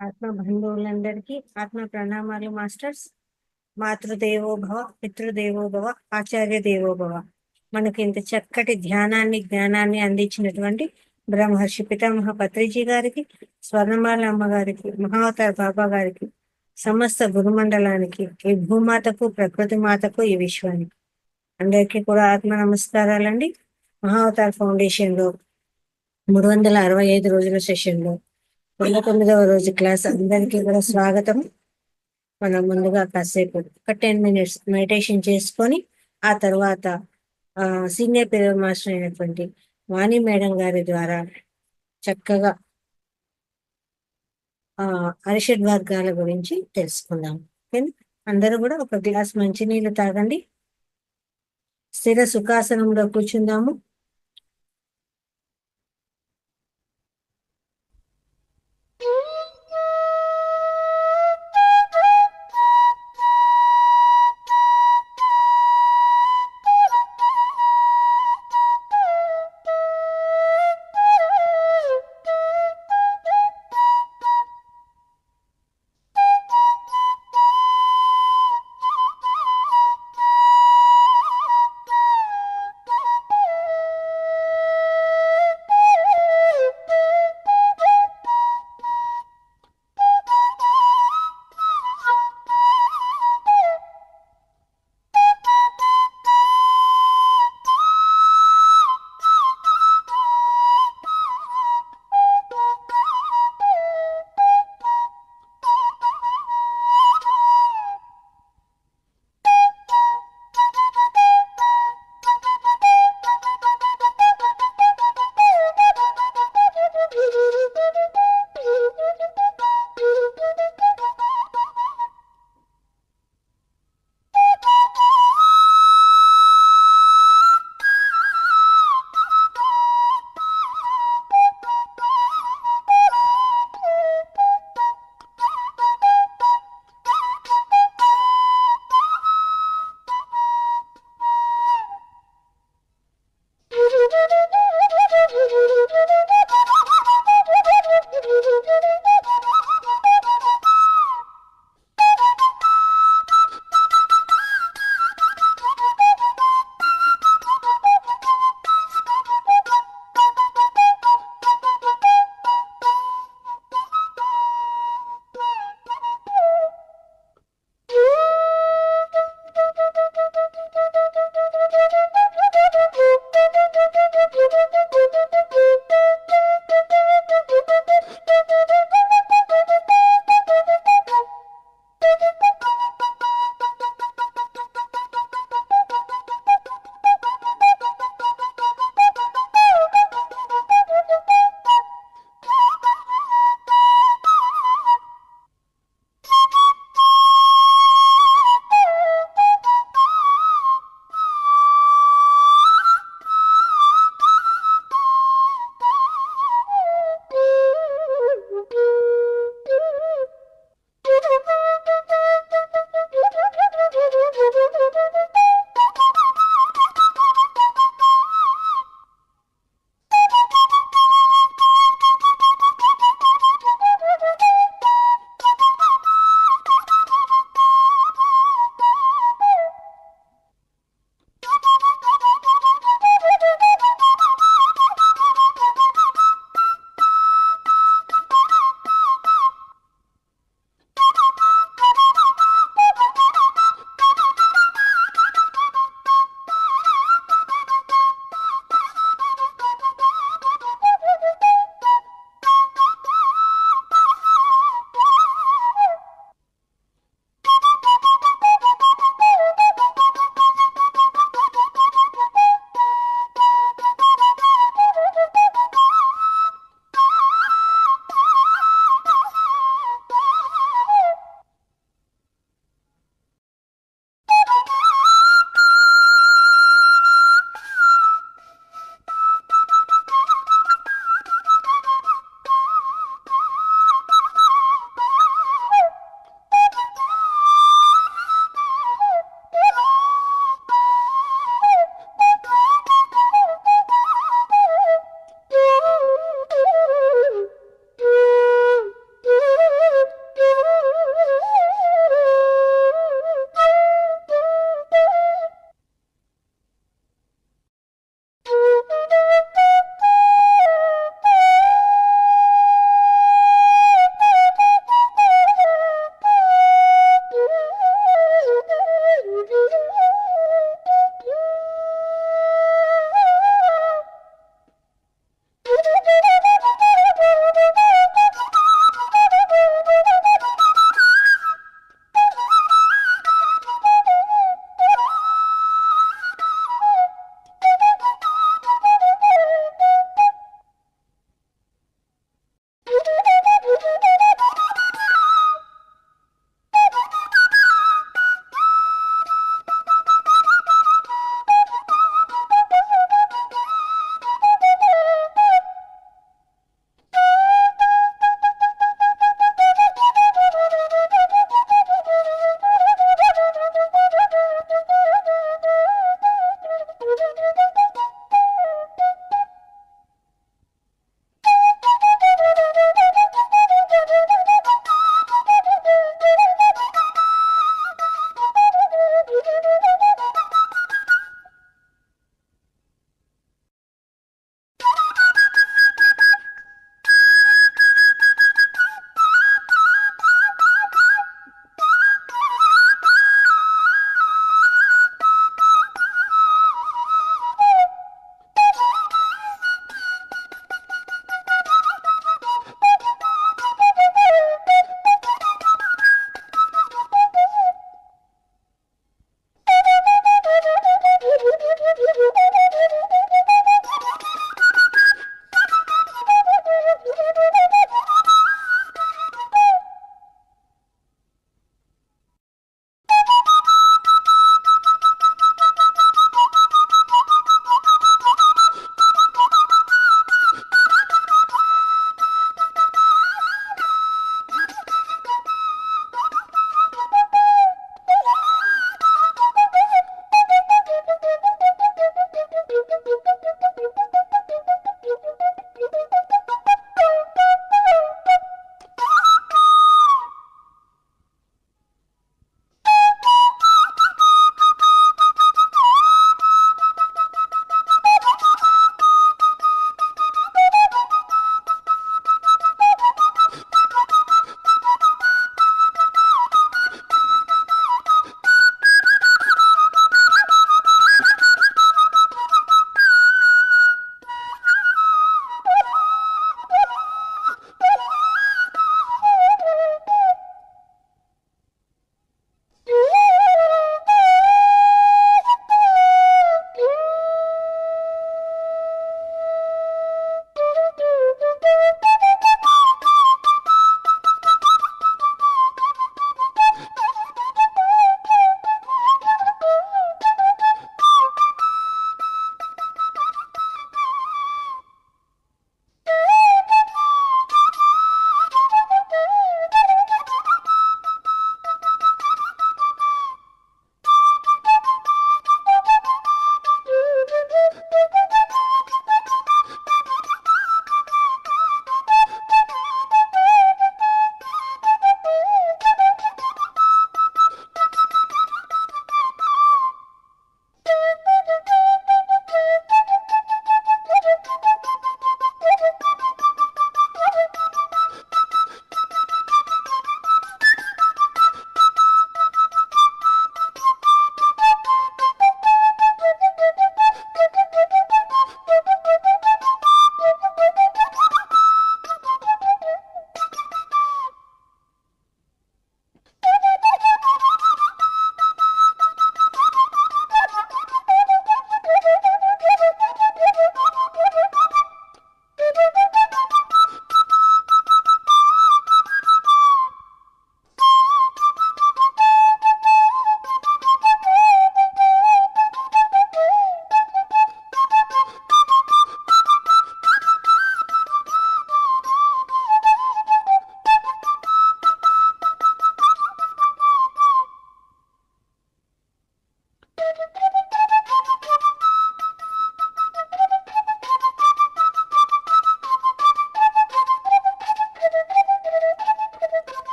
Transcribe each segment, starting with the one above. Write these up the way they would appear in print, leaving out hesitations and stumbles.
ఆత్మ బంధువులందరికీ ఆత్మ ప్రణామాలు మాస్టర్స్. మాతృదేవో భవ, పితృదేవో భవ, ఆచార్య దేవో భవ. మనకి ఇంత చక్కటి జ్ఞానాన్ని అందించినటువంటి బ్రహ్మర్షి పితామహ పత్రిజీ గారికి, స్వర్ణమాల అమ్మగారికి, మహావతార్ బాబా గారికి, సమస్త గురుమండలానికి, ఈ భూమాతకు, ప్రకృతి మాతకు, ఈ విశ్వానికి అందరికీ కూడా ఆత్మ నమస్కారాలండి. మహావతార్ ఫౌండేషన్ లో 365 రోజుల సెషన్ లో 29వ రోజు క్లాస్ అందరికీ కూడా స్వాగతం. మనం ముందుగా కాసేపు ఒక 10 minutes మెడిటేషన్ చేసుకొని ఆ తర్వాత సీనియర్ పిల్లల మాస్టర్ అయినటువంటి వాణి మేడం గారి ద్వారా చక్కగా అరిషడ్ వర్గాల గురించి తెలుసుకుందాం. ఓకేనా? అందరూ కూడా ఒక గ్లాస్ మంచినీళ్ళు తాగండి. స్థిర సుఖాసనంలో కూర్చుందాము.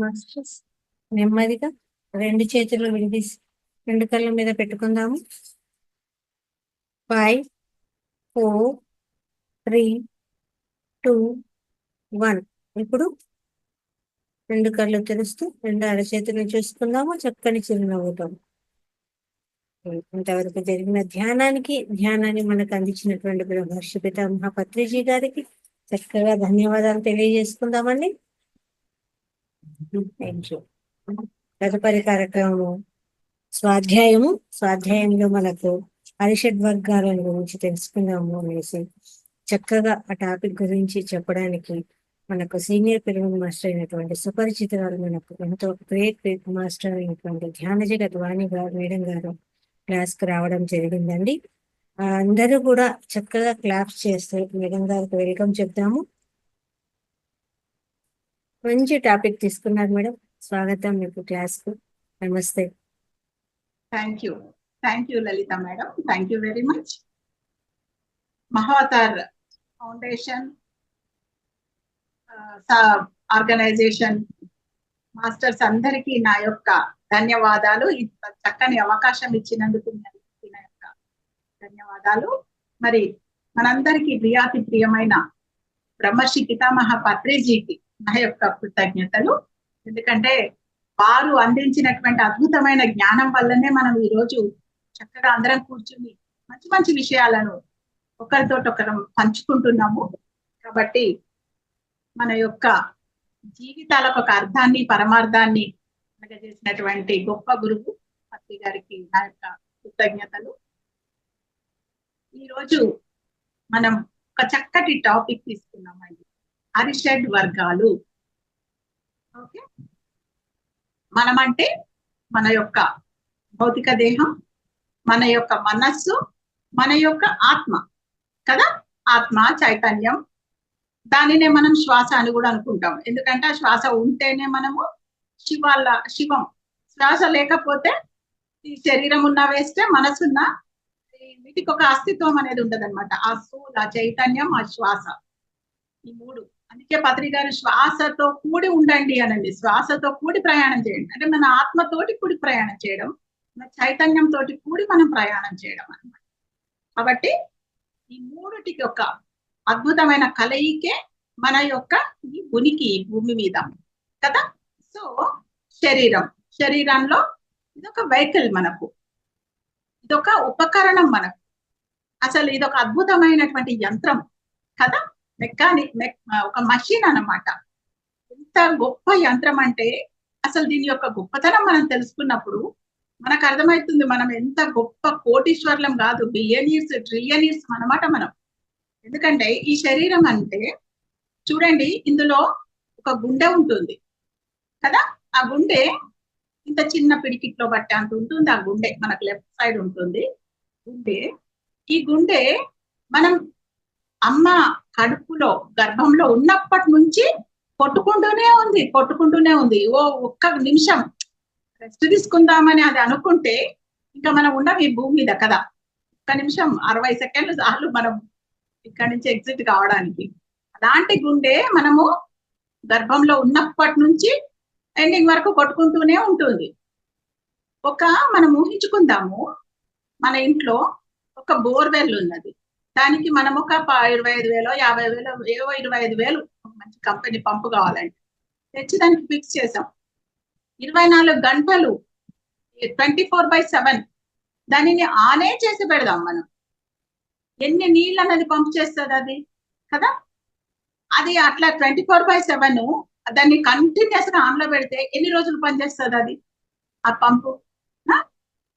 మాస్టర్స్ నెమ్మదిగా రెండు చేతులు విడిదీసి రెండు కళ్ళ మీద పెట్టుకుందాము. 5 4 3 2 1. ఇప్పుడు రెండు కళ్ళు తెరుస్తూ రెండు అరచేతులు చూసుకుందాము. చక్కని చిరునవ్వుతాం. ఇంతవరకు జరిగిన ధ్యానాన్ని మనకు అందించినటువంటి బ్రహ్మర్షి పితామహ పత్రిజీ గారికి చక్కగా ధన్యవాదాలు తెలియజేసుకుందామండి. Thank you. తదుపరి కార్యక్రమము స్వాధ్యాయంలో మనకు అరిషడ్ వర్గాల గురించి తెలుసుకుందాము అనేసి చక్కగా ఆ టాపిక్ గురించి చెప్పడానికి మనకు సీనియర్ పిరమిడ్ మాస్టర్ అయినటువంటి సుపరిచితురాలు, మనకు ఎంతో గ్రేట్ మాస్టర్ అయినటువంటి ధ్యాన జగత్ వాణి గారు మేడం గారు క్లాస్ కు రావడం జరిగిందండి. అందరూ కూడా చక్కగా క్లాప్స్ చేస్తూ మేడం గారికి వెల్కమ్ చెప్తాము. మంచి టాపిక్ తీసుకున్నారు మేడం. స్వాగతం మీకు క్లాస్ కు. నమస్తే. Thank you Lalitha madam. Thank you very much. Mahavatar foundation organisation masters అందరికీ నా యొక్క ధన్యవాదాలు. ఇంత చక్కని అవకాశం ఇచ్చినందుకు నా యొక్క ధన్యవాదాలు. మరి మనందరికీ ప్రియమైన బ్రహ్మర్షి పితామహ పత్రిజీకి నా యొక్క కృతజ్ఞతలు. ఎందుకంటే వారు అందించినటువంటి అద్భుతమైన జ్ఞానం వల్లనే మనం ఈ రోజు చక్కగా అందరం కూర్చుని మంచి మంచి విషయాలను ఒకరితోటొకరం పంచుకుంటున్నాము. కాబట్టి మన యొక్క జీవితాలకు ఒక అర్థాన్ని పరమార్థాన్ని చేసినటువంటి గొప్ప గురువు పత్రి గారికి నా యొక్క కృతజ్ఞతలు. ఈరోజు మనం ఒక చక్కటి టాపిక్ తీసుకున్నామండి, అరిషడ్ వర్గాలు. ఓకే, మనమంటే మన యొక్క భౌతిక దేహం, మన యొక్క మనస్సు, మన యొక్క ఆత్మ కదా. ఆత్మ చైతన్యం, దానినే మనం శ్వాస అని కూడా అనుకుంటాం. ఎందుకంటే ఆ శ్వాస ఉంటేనే మనము శివం. శ్వాస లేకపోతే ఈ శరీరం ఉన్నా వేస్తే, మనసున్నా, వీటికి ఒక అస్తిత్వం అనేది ఉండదు అనమాట. ఆ సోల్, ఆ చైతన్యం, ఆ శ్వాస, ఈ మూడు. అందుకే పత్రి గారు శ్వాసతో కూడి ఉండండి అనండి. శ్వాసతో కూడి ప్రయాణం చేయండి అంటే మన ఆత్మతోటి కూడి ప్రయాణం చేయడం, మన చైతన్యం తోటి కూడి మనం ప్రయాణం చేయడం అనమాట. కాబట్టి ఈ మూడిటికి ఒక అద్భుతమైన కలయికే మన యొక్క ఈ ఉనికి భూమి మీద కదా. సో శరీరంలో ఇదొక వెహికల్, మనకు ఇదొక ఉపకరణం, మనకు అసలు ఇదొక అద్భుతమైనటువంటి యంత్రం కదా. ఒక మషిన్ అన్నమాట. ఎంత గొప్ప యంత్రం అంటే అసలు దీని యొక్క గొప్పతనం మనం తెలుసుకున్నప్పుడు మనకు అర్థమవుతుంది మనం ఎంత గొప్ప కోటీశ్వర్లం కాదు, బిలియనీర్స్, ట్రిలియనీర్స్ అన్నమాట మనం. ఎందుకంటే ఈ శరీరం అంటే చూడండి, ఇందులో ఒక గుండె ఉంటుంది కదా. ఆ గుండె ఇంత చిన్న పిడికిట్లో బట్టే అంత ఉంటుంది. ఆ గుండె మనకు లెఫ్ట్ సైడ్ ఉంటుంది గుండె. ఈ గుండె మనం అమ్మ కడుపులో గర్భంలో ఉన్నప్పటి నుంచి కొట్టుకుంటూనే ఉంది. ఒక్క నిమిషం రెస్ట్ తీసుకుందామని అది అనుకుంటే ఇంకా మనం ఉన్నవి ఈ భూమి మీద కదా. ఒక్క నిమిషం 60 సెకండ్లు చాలు మనం ఇక్కడి నుంచి ఎగ్జిట్ కావడానికి. అలాంటి గుండె మనము గర్భంలో ఉన్నప్పటి నుంచి ఎండింగ్ వరకు కొట్టుకుంటూనే ఉంటుంది. మనం ఊహించుకుందాము, మన ఇంట్లో ఒక బోర్వెల్ ఉన్నది. దానికి మనం ఒక 25,000 50,000 ఏవో 25,000 మంచి కంపెనీ పంపు కావాలంటే తెచ్చి దానికి ఫిక్స్ చేసాం. 24 గంటలు 24/7 దానిని ఆనే చేసి పెడదాం మనం. ఎన్ని నీళ్ళు అన్నది పంపు చేస్తుంది అది కదా. అది అట్లా 24/7 దాన్ని కంటిన్యూస్ గా ఆన్ లో పెడితే ఎన్ని రోజులు పనిచేస్తుంది అది ఆ పంపు?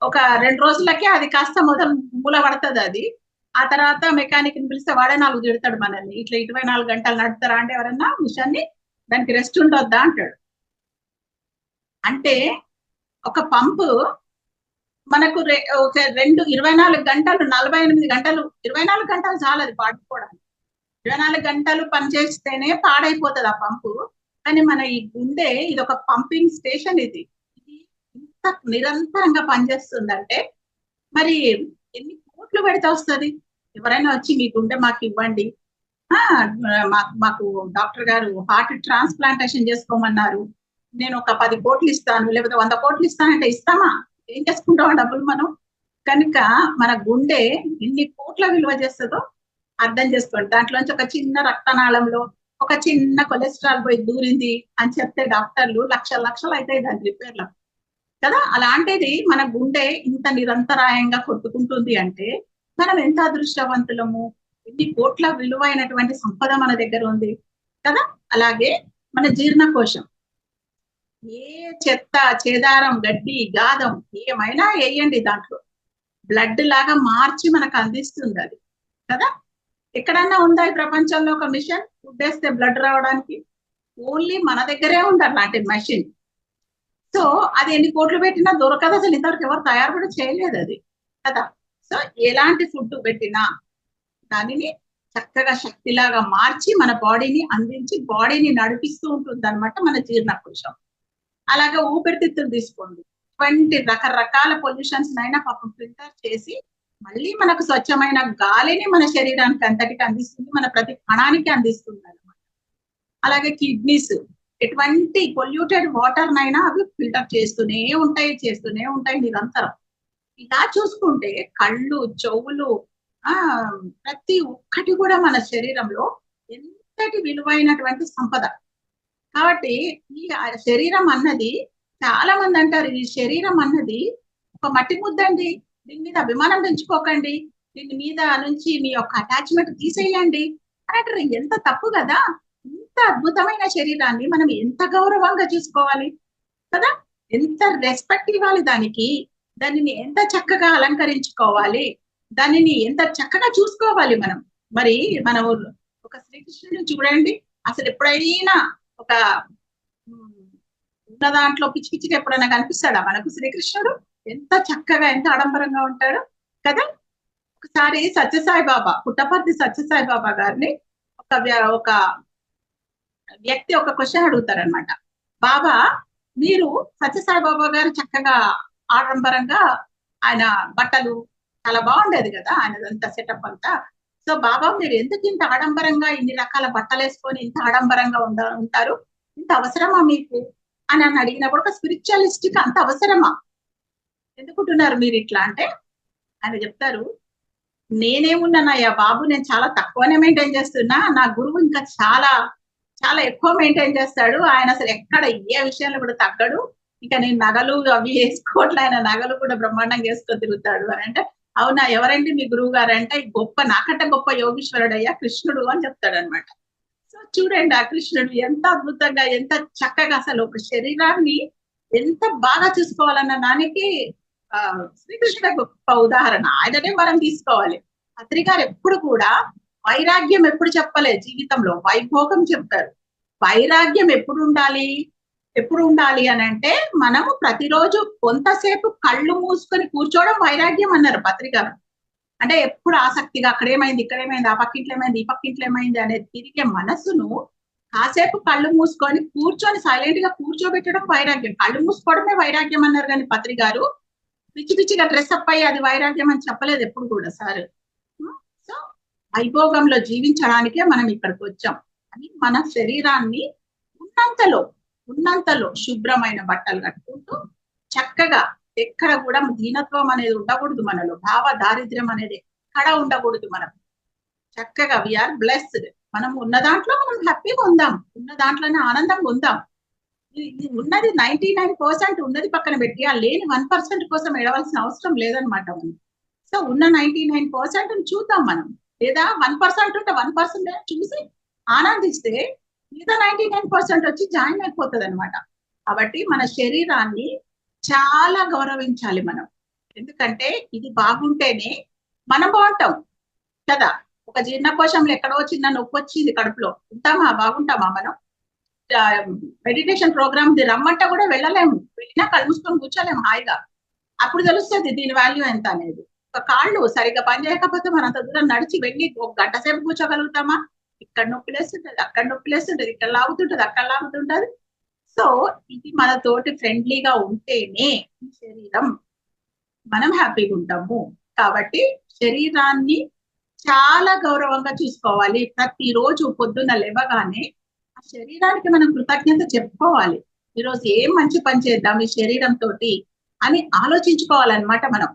ఒక 2 రోజులకే అది కాస్త మొదలు మూల పడుతుంది అది. ఆ తర్వాత మెకానిక్ ని పిలిస్తే వాడే 4 తిడతాడు మనల్ని. ఇట్లా 24 గంటలు నడుపుతారా అంటే ఎవరన్నా మిషన్ ని, దానికి రెస్ట్ ఉండొద్దా అంటాడు. అంటే ఒక పంపు మనకు 24 గంటలు 48 గంటలు 24 గంటలు చాలు అది పాడుకోవడానికి. 24 గంటలు పనిచేస్తేనే పాడైపోతుంది ఆ పంపు. కానీ మన ఈ గుండె ఇది ఒక పంపింగ్ స్టేషన్. ఇది ఇంత నిరంతరంగా పనిచేస్తుందంటే మరి ఎన్ని కోట్లు పెడితే వస్తుంది? ఎవరైనా వచ్చి మీ గుండె మాకు ఇవ్వండి, మాకు డాక్టర్ గారు హార్ట్ ట్రాన్స్ప్లాంటేషన్ చేసుకోమన్నారు, నేను ఒక 10 కోట్లు ఇస్తాను లేకపోతే 100 కోట్లు ఇస్తానంటే ఇస్తామా? ఏం చేసుకుంటాం ఆ డబ్బులు మనం? కనుక మన గుండె ఎన్ని కోట్ల విలువ చేస్తుందో అర్థం చేసుకోండి. దాంట్లోంచి ఒక చిన్న రక్తనాళంలో ఒక చిన్న కొలెస్ట్రాల్ పోయి దూరింది అని చెప్తే డాక్టర్లు లక్షలు లక్షలు అవుతాయి దాని రిపేర్లో కదా. అలాంటిది మన గుండె ఇంత నిరంతరాయంగా కొట్టుకుంటుంది అంటే మనం ఎంత అదృష్టవంతులము. ఎన్ని కోట్ల విలువైనటువంటి సంపద మన దగ్గర ఉంది కదా. అలాగే మన జీర్ణకోశం, ఏ చెత్త చేదారం గడ్డి గాదం ఏమైనా వేయండి దాంట్లో, బ్లడ్ లాగా మార్చి మనకు అందిస్తుంది అది కదా. ఎక్కడన్నా ఉందా ఈ ప్రపంచంలో ఒక మిషన్ ఫుడ్ వేస్తే బ్లడ్ రావడానికి? ఓన్లీ మన దగ్గరే ఉంది అలాంటి మెషిన్. సో అది ఎన్ని కోట్లు పెట్టినా దొరకదు, అసలు ఇంతవరకు ఎవరు తయారు కూడా చేయలేదు అది కదా. సో ఎలాంటి ఫుడ్ పెట్టినా దానిని చక్కగా శక్తిలాగా మార్చి మన బాడీని అందించి బాడీని నడిపిస్తూ ఉంటుంది అనమాట మన జీర్ణకోశం. అలాగే ఊపిరితిత్తులు తీసుకోండి, 20 రకరకాల పొల్యూషన్స్ అయినా పాపం ఫిల్టర్ చేసి మళ్ళీ మనకు స్వచ్ఛమైన గాలిని మన శరీరానికి అంతటికి అందిస్తుంది, మన ప్రతి కణానికి అందిస్తుంది అనమాట. అలాగే కిడ్నీస్ ఎటువంటి పొల్యూటెడ్ వాటర్ నైనా అవి ఫిల్టర్ చేస్తూనే ఉంటాయి నిరంతరం. ఇలా చూసుకుంటే కళ్ళు, చెవులు, ప్రతి ఒక్కటి కూడా మన శరీరంలో ఎంతటి విలువైనటువంటి సంపద. కాబట్టి ఈ శరీరం అన్నది చాలా మంది అంటారు ఈ శరీరం అన్నది ఒక మట్టి ముద్దండి, దీని మీద అభిమానం పెంచుకోకండి, దీని మీద నుంచి మీ యొక్క అటాచ్మెంట్ తీసేయండి అని అంటారు. ఎంత తప్పు కదా. ఇంత అద్భుతమైన శరీరాన్ని మనం ఎంత గౌరవంగా చూసుకోవాలి కదా, ఎంత రెస్పెక్ట్ ఇవ్వాలి దానికి, దానిని ఎంత చక్కగా అలంకరించుకోవాలి, దానిని ఎంత చక్కగా చూసుకోవాలి మనం. మరి మనం ఒక శ్రీకృష్ణుని చూడండి, అసలు ఎప్పుడైనా ఒక ఉన్న దాంట్లో పిచ్చి పిచ్చిగా ఎప్పుడైనా కనిపిస్తాడా మనకు శ్రీకృష్ణుడు? ఎంత చక్కగా ఎంత ఆడంబరంగా ఉంటాడు కదా. ఒకసారి సత్యసాయి బాబా, పుట్టపర్తి సత్యసాయి బాబా గారిని ఒక వ్యక్తి ఒక క్వశ్చన్ అడుగుతారనమాట. బాబా, మీరు సత్యసాయి బాబా గారు చక్కగా ఆడంబరంగా ఆయన బట్టలు చాలా బాగుండేది కదా ఆయనదంతా సెటప్ అంతా. సో బాబా, మీరు ఎందుకు ఇంత ఆడంబరంగా ఇన్ని రకాల బట్టలు వేసుకొని ఇంత ఆడంబరంగా ఉంటారు, ఇంత అవసరమా మీకు అని నన్ను అడిగినప్పుడు, ఒక స్పిరిచువలిస్ట్కి అంత అవసరమా, ఎందుకుంటున్నారు మీరు ఇట్లా అంటే ఆయన చెప్తారు, నేనేమున్నానయ్యా బాబు, నేను చాలా తక్కువనే మెయింటైన్ చేస్తున్నా, నా గురువు ఇంకా చాలా చాలా ఎక్కువ మెయింటైన్ చేస్తాడు, ఆయన అసలు ఎక్కడ ఏ విషయంలో కూడా తగ్గడు, ఇక నేను నగలు అవి వేసుకోవట్లే, ఆయన నగలు కూడా బ్రహ్మాండంగా వేసుకొని తిరుగుతాడు అని అంటే, అవునా ఎవరండి మీ గురువు గారు అంటే, గొప్ప నాకంటే గొప్ప యోగీశ్వరుడు అయ్యా కృష్ణుడు అని చెప్తాడు అనమాట. సో చూడండి ఆ కృష్ణుడు ఎంత అద్భుతంగా ఎంత చక్కగా అసలు ఒక శరీరాన్ని ఎంత బాగా చూసుకోవాలన్న దానికి శ్రీకృష్ణుడు గొప్ప ఉదాహరణ, ఆయననే మనం తీసుకోవాలి. అత్రి గారు ఎప్పుడు కూడా వైరాగ్యం ఎప్పుడు చెప్పలేదు జీవితంలో, వైభోగం చెప్పారు. వైరాగ్యం ఎప్పుడు ఉండాలి అని అంటే, మనము ప్రతిరోజు కొంతసేపు కళ్ళు మూసుకొని కూర్చోవడం వైరాగ్యం అన్నారు పత్రికారు. అంటే ఎప్పుడు ఆసక్తిగా అక్కడేమైంది ఇక్కడేమైంది ఆ పక్కింట్లో ఏమైంది ఈ పక్కింట్లో ఏమైంది అనేది తిరిగే మనసును కాసేపు కళ్ళు మూసుకొని కూర్చొని సైలెంట్ గా కూర్చోబెట్టడం వైరాగ్యం. కళ్ళు మూసుకోవడమే వైరాగ్యం అన్నారు కానీ పత్రికారు పిచ్చి పిచ్చిగా డ్రెస్అప్ అయ్యి అది వైరాగ్యం అని చెప్పలేదు ఎప్పుడు కూడా సార్. సో వైభోగంలో జీవించడానికే మనం ఇక్కడికి వచ్చాం. అని మన శరీరాన్ని ఉన్నంతలో శుభ్రమైన బట్టలు కట్టుకుంటూ చక్కగా, ఎక్కడ కూడా దీనత్వం అనేది ఉండకూడదు మనలో, భావ దారిద్ర్యం అనేది ఎక్కడ ఉండకూడదు. మనం చక్కగా వీఆర్ బ్లెస్డ్, మనం ఉన్న దాంట్లో మనం హ్యాపీగా ఉందాం, ఉన్న దాంట్లోనే ఆనందంగా ఉందాం. ఉన్నది 99% ఉన్నది పక్కన పెట్టి ఆ లేని 1% కోసం ఎడవలసిన అవసరం లేదనమాట మనం. సో ఉన్న 99% చూద్దాం మనం, లేదా 1% ఉంటే 1% చూసి ఆనందిస్తే మిగతా 99% వచ్చి జాయిన్ అయిపోతుంది అనమాట. కాబట్టి మన శరీరాన్ని చాలా గౌరవించాలి మనం, ఎందుకంటే ఇది బాగుంటేనే మనం బాగుంటాం కదా. ఒక జీర్ణకోశంలో ఎక్కడో చిన్న నొప్పి వచ్చింది కడుపులో, బాగుంటామా మనం? మెడిటేషన్ ప్రోగ్రామ్ రమ్మంటే కూడా వెళ్ళలేము, వెళ్ళినా కళ్ళు మూసుకొని కూర్చోలేము హాయిగా. అప్పుడు తెలుస్తుంది దీని వాల్యూ ఎంత అనేది. ఒక కాళ్ళు సరిగ్గా పని చేయకపోతే మనం అంత దూరం నడిచి వెళ్ళి ఒక గంట సేపు కూర్చోగలుగుతామా? ఇక్కడ నొప్పి లేస్తుంటది, అక్కడ నొప్పి లేస్తుంటది, ఇక్కడ లాగుతుంటది, అక్కడ లాగుతుంటది. సో ఇది మన తోటి ఫ్రెండ్లీగా ఉంటేనే ఈ శరీరం మనం హ్యాపీగా ఉంటాము. కాబట్టి శరీరాన్ని చాలా గౌరవంగా చూసుకోవాలి. ప్రతిరోజు పొద్దున్న లేవగానే ఆ శరీరానికి మనం కృతజ్ఞత చెప్పుకోవాలి. ఈరోజు ఏం మంచి పని చేద్దాం ఈ శరీరంతో అని ఆలోచించుకోవాలన్నమాట మనం.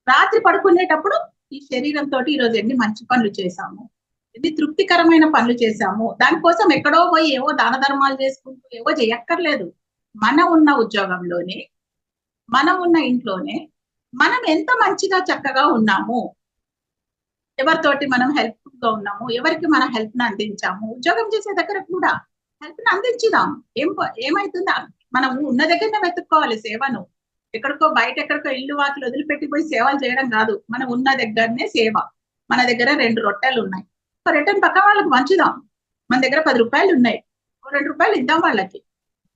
రాత్రి పడుకునేటప్పుడు ఈ శరీరంతో ఈరోజు ఎన్ని మంచి పనులు చేశాము, ఎన్ని తృప్తికరమైన పనులు చేశాము. దానికోసం ఎక్కడో పోయి ఏవో దాన ధర్మాలు చేసుకుంటూ ఏవో చేయక్కర్లేదు. మనం ఉన్న ఉద్యోగంలోనే, మనం ఉన్న ఇంట్లోనే మనం ఎంత మంచిగా చక్కగా ఉన్నాము, ఎవరితోటి మనం హెల్ప్ఫుల్ గా ఉన్నాము, ఎవరికి మన హెల్ప్ ని అందించాము. ఉద్యోగం చేసే దగ్గర కూడా హెల్ప్ ని అందించుదాం. ఏమైతుందా, మనం ఉన్న దగ్గరనే వెతుక్కోవాలి సేవను. ఎక్కడికో బయట ఎక్కడికో ఇల్లు వాకిలు వదిలిపెట్టిపోయి సేవలు చేయడం కాదు. మనం ఉన్న దగ్గరనే సేవ. మన దగ్గర 2 రొట్టెలు ఉన్నాయి, రిటర్న్ పక్క వాళ్ళకి పంచుదాం. మన దగ్గర 10 రూపాయలు ఉన్నాయి, 2 రూపాయలు ఇద్దాం వాళ్ళకి.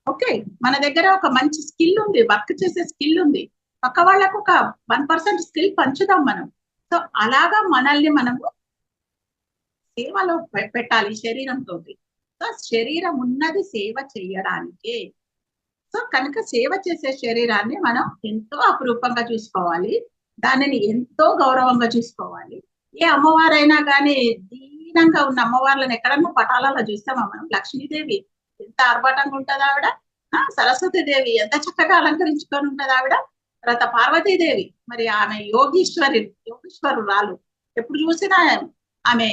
ఓకే, మన దగ్గర ఒక మంచి స్కిల్ ఉంది, వర్క్ చేసే స్కిల్ ఉంది, పక్క వాళ్ళకు ఒక 1% స్కిల్ పంచుదాం మనం. సో అలాగా మనల్ని మనము సేవలో పెట్టాలి శరీరంతో. సో శరీరం ఉన్నది సేవ చేయడానికే. సో కనుక సేవ చేసే శరీరాన్ని మనం ఎంతో అపురూపంగా చూసుకోవాలి, దానిని ఎంతో గౌరవంగా చూసుకోవాలి. ఏ అమ్మవారైనా కానీ దీనంగా ఉన్న అమ్మవార్లను ఎక్కడన్నా పటాలలో చూస్తామా మనం? లక్ష్మీదేవి ఎంత ఆర్భాటంగా ఉంటది ఆవిడ, సరస్వతీదేవి ఎంత చక్కగా అలంకరించుకొని ఉంటది ఆవిడ. తర్వాత పార్వతీదేవి, మరి ఆమె యోగీశ్వరురాలు. ఎప్పుడు చూసినా ఆమె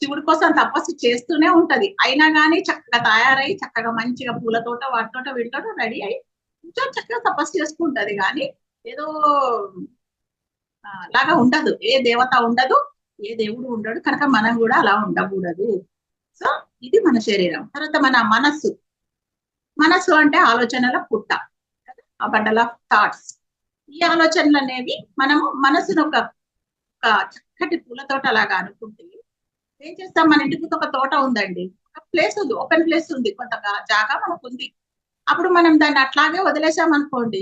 శివుడి కోసం తపస్సు చేస్తూనే ఉంటది. అయినా కానీ చక్కగా తయారై చక్కగా మంచిగా పూలతోట వాటితోట వీటితోట రెడీ అయి కొంచెం చక్కగా తపస్సు చేసుకుంటది. కానీ ఏదో లాగా ఉండదు, ఏ దేవత ఉండదు, ఏ దేవుడు ఉండడు. కనుక మనం కూడా అలా ఉండకూడదు. సో ఇది మన శరీరం. తర్వాత మన మనస్సు. మనస్సు అంటే ఆలోచనల పుట్ట, ఆ బండల్ ఆఫ్ థాట్స్. ఈ ఆలోచనలు అనేవి మనము మనసును ఒక చక్కటి పూల తోట లాగా అనుకుంటే ఏం చేస్తాం? మన ఇంటికి ఒక తోట ఉందండి, ఒక ప్లేస్ ఉంది, ఓపెన్ ప్లేస్ ఉంది, కొంత జాగా మనకు ఉంది. అప్పుడు మనం దాన్ని అట్లాగే వదిలేసాం అనుకోండి,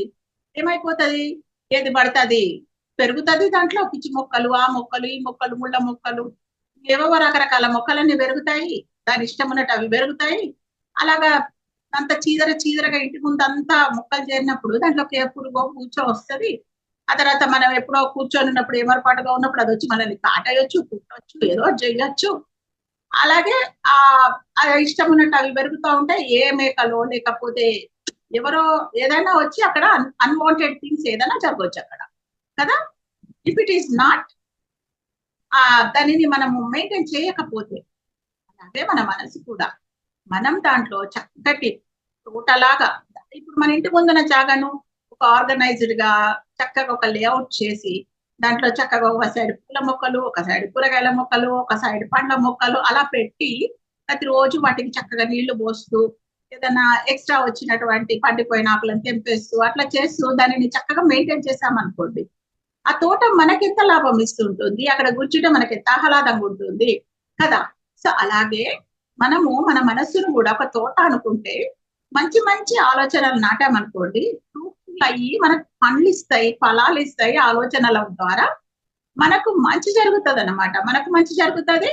ఏమైపోతుంది? ఏది పడుతుంది పెరుగుతుంది. దాంట్లో పిచ్చి మొక్కలు, ఆ మొక్కలు, ఈ మొక్కలు, ముళ్ళ మొక్కలు, ఏవో రకరకాల మొక్కలన్నీ పెరుగుతాయి. దాని ఇష్టం ఉన్నట్టు అవి పెరుగుతాయి. అలాగా అంత చీదరగా ఇంటి ముందు అంతా మొక్కలు చేరినప్పుడు దాంట్లోకి పురుగో పూచో వస్తుంది. ఆ తర్వాత మనం ఎప్పుడో కూర్చొని ఉన్నప్పుడు ఏమరపాటుగా ఉన్నప్పుడు అది వచ్చి మనల్ని కాటేయొచ్చు, కుట్టొచ్చు, ఏదో చేయొచ్చు. అలాగే ఆ ఇష్టం ఉన్నట్టు అవి పెరుగుతూ ఉంటాయి. ఏ మేకలో లేకపోతే ఎవరో ఏదైనా వచ్చి అక్కడ అన్వాంటెడ్ థింగ్స్ ఏదైనా జరగవచ్చు అక్కడ కదా. ఇఫ్ ఇట్ ఈస్ నాట్ దానిని మనము మెయింటైన్ చేయకపోతే, అలాగే మన మనసు కూడా మనం దాంట్లో చక్కటి తోటలాగా, ఇప్పుడు మన ఇంటి ముందున జాగాను ఒక ఆర్గనైజ్డ్ గా చక్కగా ఒక లేఅవుట్ చేసి దాంట్లో చక్కగా ఒక సైడ్ పూల మొక్కలు, ఒక సైడ్ కూరగాయల మొక్కలు, ఒక సైడ్ పండ్ల మొక్కలు అలా పెట్టి ప్రతిరోజు వాటికి చక్కగా నీళ్లు పోస్తూ ఏదైనా ఎక్స్ట్రా వచ్చినటువంటి పండిపోయిన ఆకులను తెంపేస్తూ అట్లా చేస్తూ దానిని చక్కగా మెయింటైన్ చేసామనుకోండి, ఆ తోట మనకెంత లాభం ఇస్తుంటుంది, అక్కడ కూర్చుంటే మనకి ఎంత ఆహ్లాదంగా ఉంటుంది కదా. సో అలాగే మనము మన మనస్సును కూడా ఒక తోట అనుకుంటే మంచి మంచి ఆలోచనలు నాటామనుకోండి, ఫ్రూట్ఫుల్ అయ్యి మనకు పండ్లు ఇస్తాయి, ఫలాలు ఇస్తాయి. ఆలోచనల ద్వారా మనకు మంచి జరుగుతుంది అన్నమాట. మనకు మంచి జరుగుతుంది,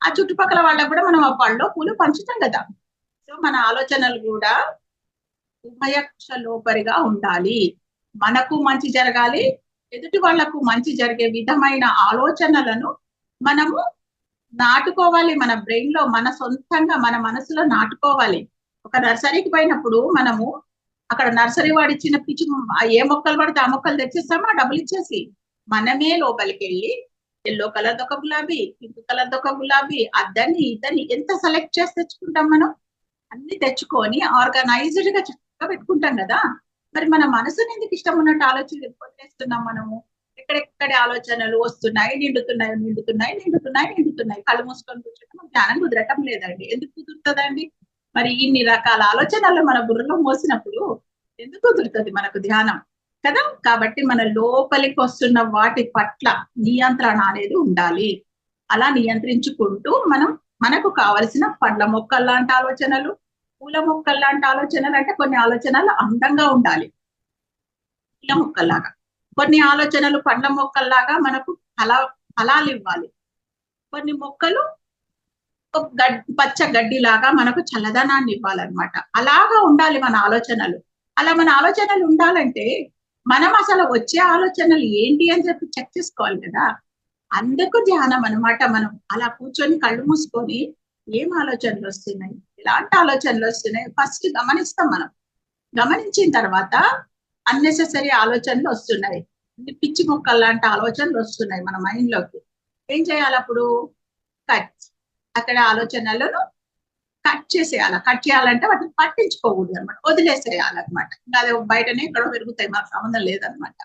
ఆ చుట్టుపక్కల వాళ్ళకు కూడా మనం ఆ పళ్ళు పూలు పంచుతాం కదా. సో మన ఆలోచనలు కూడా ఉభయక్షలోపరిగా ఉండాలి. మనకు మంచి జరగాలి, ఎదుటి వాళ్లకు మంచి జరిగే విధమైన ఆలోచనలను మనము నాటుకోవాలి. మన బ్రెయిన్ లో, మన సొంతంగా మన మనసులో నాటుకోవాలి. ఒక నర్సరీకి పోయినప్పుడు మనము అక్కడ నర్సరీ వాడు ఇచ్చిన పిచ్చి ఏ మొక్కలు పడితే ఆ మొక్కలు తెచ్చేస్తామా డబ్బులు ఇచ్చేసి, మనమే లోపలికి వెళ్ళి ఎల్లో కలర్ దొక గులాబీ, పింక్ కలర్ దొక గులాబీ, అద్దని ఇద్దని ఎంత సెలెక్ట్ చేసి తెచ్చుకుంటాం మనం. అన్ని తెచ్చుకొని ఆర్గనైజ్డ్ గా చక్కగా పెట్టుకుంటాం కదా. మరి మన మనసుని ఎందుకు ఇష్టం ఉన్నట్టు ఆలోచన మనము? ఎక్కడెక్కడి ఆలోచనలు వస్తున్నాయి, నిండుతున్నాయి. కళ్ళు మూసుకొని కూర్చుంటే జ్ఞానం కుదరటం లేదండి. ఎందుకు కుదురుతుందండి? మరి ఇన్ని రకాల ఆలోచనలు మన బుర్రలో మోసినప్పుడు ఎందుకు కుదురుతుంది మనకు ధ్యానం కదా. కాబట్టి మన లోపలికి వస్తున్న వాటి పట్ల నియంత్రణ అనేది ఉండాలి. అలా నియంత్రించుకుంటూ మనకు కావలసిన పండ్ల మొక్కలు లాంటి ఆలోచనలు, పూల మొక్కలు లాంటి ఆలోచనలు, అంటే కొన్ని ఆలోచనలు అందంగా ఉండాలి పూల మొక్కల్లాగా, కొన్ని ఆలోచనలు పండ్ల మొక్కల్లాగా మనకు ఫలాలు ఇవ్వాలి, కొన్ని మొక్కలు పచ్చ గడ్డి లాగా మనకు చల్లదనాన్ని ఇవ్వాలన్నమాట. అలాగా ఉండాలి మన ఆలోచనలు. అలా మన ఆలోచనలు ఉండాలంటే మనం అసలు వచ్చే ఆలోచనలు ఏంటి అని చెప్పి చెక్ చేసుకోవాలి కదా. అందుకు ధ్యానం అనమాట. మనం అలా కూర్చొని కళ్ళు మూసుకొని ఏం ఆలోచనలు వస్తున్నాయి, ఎలాంటి ఆలోచనలు వస్తున్నాయి ఫస్ట్ గమనిస్తాం మనం. గమనించిన తర్వాత అన్నెసెసరీ ఆలోచనలు వస్తున్నాయి, పిచ్చి మొక్కలు లాంటి ఆలోచనలు వస్తున్నాయి మన మైండ్ లోకి. ఏం చేయాలి అప్పుడు? కట్. అక్కడ ఆలోచనలను కట్ చేసేయాలి. కట్ చేయాలంటే వాటిని పట్టించుకోకూడదు అనమాట, వదిలేసేయాలన్నమాట. ఇంకా అది బయటనే ఎక్కడో పెరుగుతాయి, మాకు సంబంధం లేదనమాట.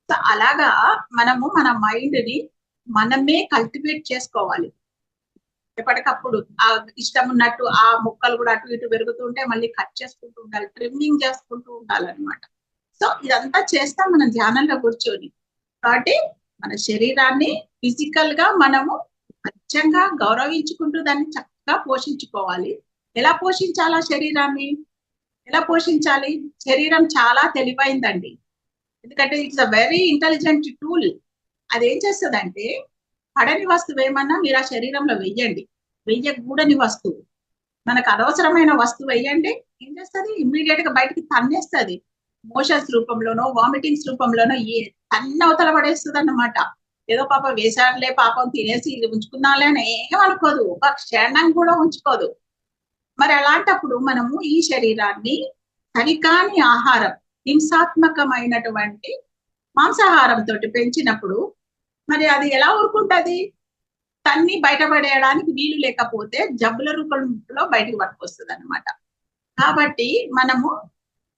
సో అలాగా మనము మన మైండ్ ని మనమే కల్టివేట్ చేసుకోవాలి. ఎప్పటికప్పుడు ఆ ఇష్టం ఉన్నట్టు ఆ మొక్కలు కూడా అటు ఇటు పెరుగుతూ ఉంటే మళ్ళీ కట్ చేసుకుంటూ ఉండాలి, ట్రిమ్మింగ్ చేసుకుంటూ ఉండాలన్నమాట. సో ఇదంతా చేస్తాం మనం ధ్యానంలో కూర్చొని. కాబట్టి మన శరీరాన్ని ఫిజికల్ గా మనము అచ్చంగా గౌరవించుకుంటూ దాన్ని చక్కగా పోషించుకోవాలి. ఎలా పోషించాలా శరీరాన్ని? ఎలా పోషించాలి? శరీరం చాలా తెలివైందండి. ఎందుకంటే it's a very intelligent tool. అదేం చేస్తుందంటే, పడని వస్తువు ఏమన్నా మీరు ఆ శరీరంలో వెయ్యండి, వెయ్యకూడని వస్తువు, మనకు అనవసరమైన వస్తువు వెయ్యండి, ఏం చేస్తుంది? ఇమ్మీడియట్ గా బయటకి తన్నేస్తుంది. మోషన్స్ రూపంలోనో వామిటింగ్స్ రూపంలోనో అవతల పడేస్తుంది అన్నమాట. ఏదో పాపం వేసారులే, పాపం తినేసి ఉంచుకున్నాలే అని ఏమనుకోదు, ఒక క్షణం కూడా ఉంచుకోదు. మరి అలాంటప్పుడు మనము ఈ శరీరాన్ని సరికాని ఆహారం, హింసాత్మకమైనటువంటి మాంసాహారంతో పెంచినప్పుడు మరి అది ఎలా ఊరుకుంటది? తన్ని బయటపడేయడానికి వీలు లేకపోతే జబ్బుల రూపంలో బయటకు పట్టుకొస్తుంది అనమాట. కాబట్టి మనము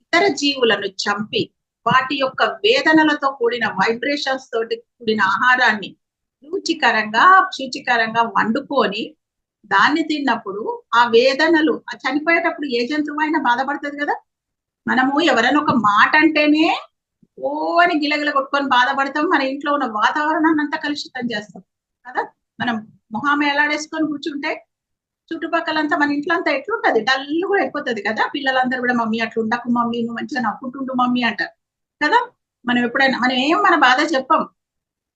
ఇతర జీవులను చంపి వాటి యొక్క వేదనలతో కూడిన వైబ్రేషన్స్ తోటి కూడిన ఆహారాన్ని రుచికరంగా శుచికరంగా వండుకొని దాన్ని తిన్నప్పుడు ఆ వేదనలు, చనిపోయేటప్పుడు ఏ జంతువు బాధపడుతుంది కదా. మనము ఎవరైనా ఒక మాట అంటేనే ఓ అని గిలగిల కొట్టుకొని బాధపడతాం, మన ఇంట్లో ఉన్న వాతావరణాన్ని అంతా కలుషితం చేస్తాం కదా. మనం మొహం ఎలాడేసుకొని కూర్చుంటే చుట్టుపక్కలంతా మన ఇంట్లో అంతా ఎట్లుంటది, డల్ కూడా అయిపోతుంది కదా. పిల్లలందరూ కూడా మమ్మీ అట్లా ఉండకు మమ్మీ, నువ్వు మంచిగా నవ్వుకుంటుండు మమ్మీ అంటారు కదా. మనం ఎప్పుడైనా మనం ఏం మన బాధ చెప్పం,